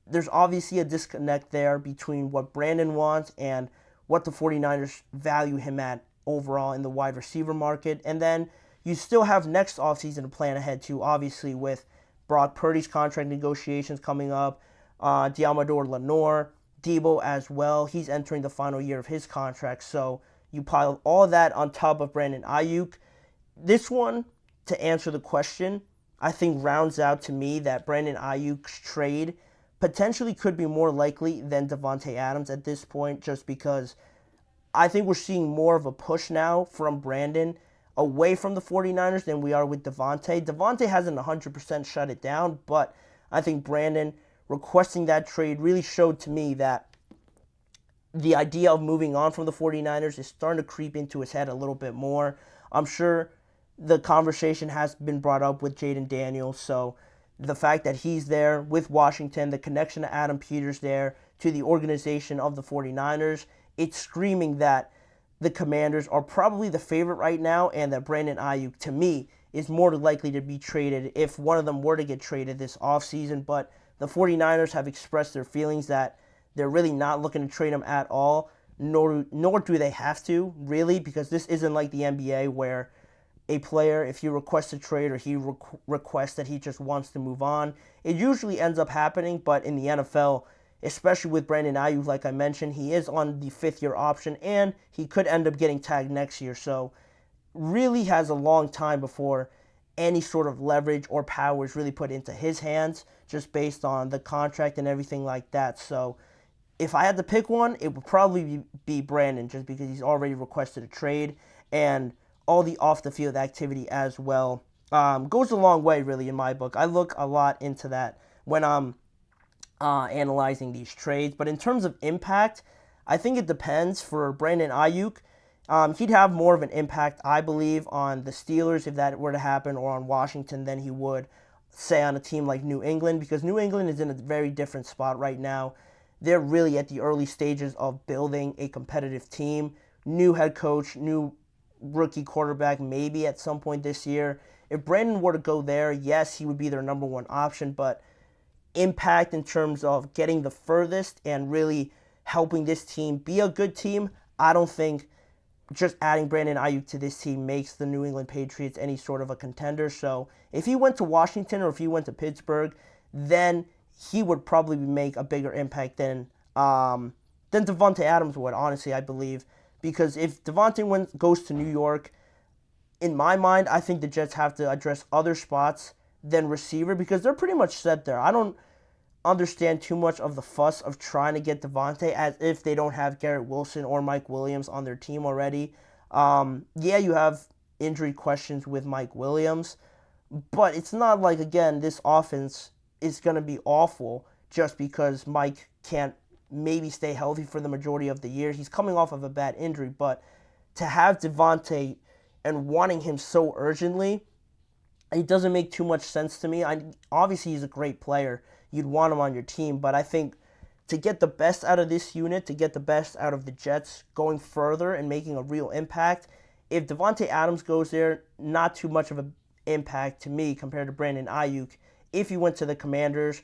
there's obviously a disconnect there between what Brandon wants and what the 49ers value him at overall in the wide receiver market. And then you still have next offseason to plan ahead to, obviously, with Brock Purdy's contract negotiations coming up, Diamador Lenore, Debo as well. He's entering the final year of his contract. So you pile all that on top of Brandon Ayuk. This one, to answer the question, I think rounds out to me that Brandon Ayuk's trade potentially could be more likely than Davante Adams at this point, just because I think we're seeing more of a push now from Brandon away from the 49ers than we are with Davante. Davante hasn't 100% shut it down, but I think Brandon requesting that trade really showed to me that the idea of moving on from the 49ers is starting to creep into his head a little bit more. I'm sure the conversation has been brought up with Jaden Daniels, so the fact that he's there with Washington, the connection to Adam Peters there, to the organization of the 49ers, it's screaming that the Commanders are probably the favorite right now, and that Brandon Ayuk, to me, is more likely to be traded if one of them were to get traded this offseason. But the 49ers have expressed their feelings that they're really not looking to trade him at all, nor do they have to, really, because this isn't like the NBA where a player, if you request a trade or he requests that he just wants to move on, it usually ends up happening. But in the NFL, especially with Brandon Ayuk, like I mentioned, he is on the fifth-year option, and he could end up getting tagged next year. So really has a long time before any sort of leverage or power is really put into his hands, just based on the contract and everything like that. So if I had to pick one, it would probably be Brandon, just because he's already requested a trade, and all the off-the-field activity as well goes a long way, really, in my book. I look a lot into that when I'm analyzing these trades. But in terms of impact, I think it depends. For Brandon Ayuk, he'd have more of an impact, I believe, on the Steelers if that were to happen, or on Washington, than he would, say, on a team like New England, because New England is in a very different spot right now. They're really at the early stages of building a competitive team. New head coach, new rookie quarterback, maybe at some point this year. If Brandon were to go there, yes, he would be their number one option, but impact in terms of getting the furthest and really helping this team be a good team, I don't think just adding Brandon Ayuk to this team makes the New England Patriots any sort of a contender. So if he went to Washington or if he went to Pittsburgh, then he would probably make a bigger impact than Davante Adams would, honestly, I believe. Because if Davante goes to New York, in my mind, I think the Jets have to address other spots than receiver, because they're pretty much set there. I don't understand too much of the fuss of trying to get Davante, as if they don't have Garrett Wilson or Mike Williams on their team already. Yeah, you have injury questions with Mike Williams, but it's not like, again, this offense is going to be awful just because Mike can't maybe stay healthy for the majority of the year. He's coming off of a bad injury, but to have Davante and wanting him so urgently, it doesn't make too much sense to me. Obviously, he's a great player. You'd want him on your team, but I think to get the best out of this unit, to get the best out of the Jets going further and making a real impact, if Davante Adams goes there, not too much of an impact to me compared to Brandon Ayuk. If he went to the Commanders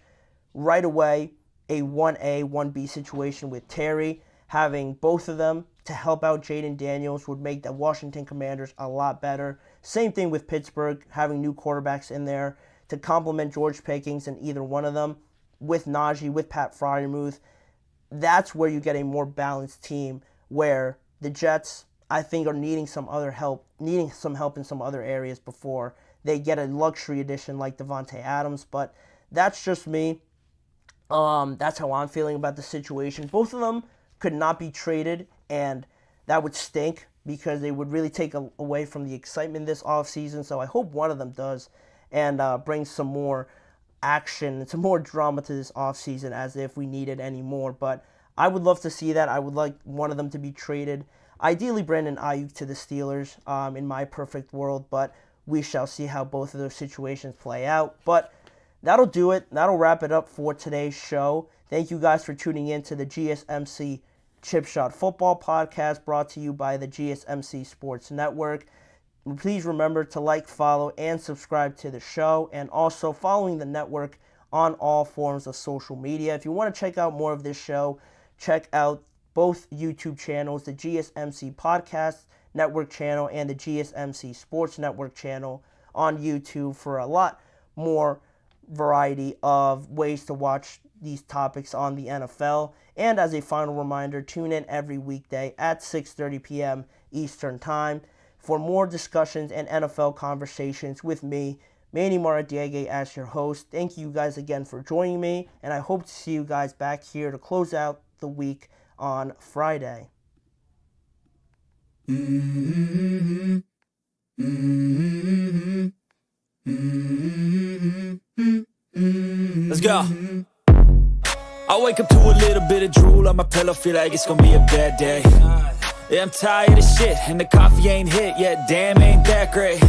right away, a 1A, 1B situation with Terry. Having both of them to help out Jaden Daniels would make the Washington Commanders a lot better. Same thing with Pittsburgh, having new quarterbacks in there to complement George Pickens and either one of them with Najee, with Pat Freiermuth. That's where you get a more balanced team, where the Jets, I think, are needing some help in some other areas before they get a luxury addition like Devontae Adams. But that's just me. That's how I'm feeling about the situation. Both of them could not be traded, and that would stink because they would really take away from the excitement this offseason. So I hope one of them does and brings some more action and some more drama to this offseason, as if we needed any more. But I would love to see that. I would like one of them to be traded. Ideally, Brandon Ayuk to the Steelers in my perfect world, but we shall see how both of those situations play out. But that'll do it. That'll wrap it up for today's show. Thank you guys for tuning in to the GSMC Chip Shot Football Podcast, brought to you by the GSMC Sports Network. Please remember to like, follow, and subscribe to the show, and also following the network on all forms of social media. If you want to check out more of this show, check out both YouTube channels, the GSMC Podcast Network channel and the GSMC Sports Network channel on YouTube, for a lot more variety of ways to watch these topics on the NFL. And as a final reminder, tune in every weekday at 6:30 p.m. Eastern Time for more discussions and NFL conversations with me, Manny Maradiaga, as your host. Thank you guys again for joining me, and I hope to see you guys back here to close out the week on Friday. Let's go. I wake up to a little bit of drool on my pillow, feel like it's gonna be a bad day. Yeah, I'm tired of shit, and the coffee ain't hit yet, damn, ain't that great.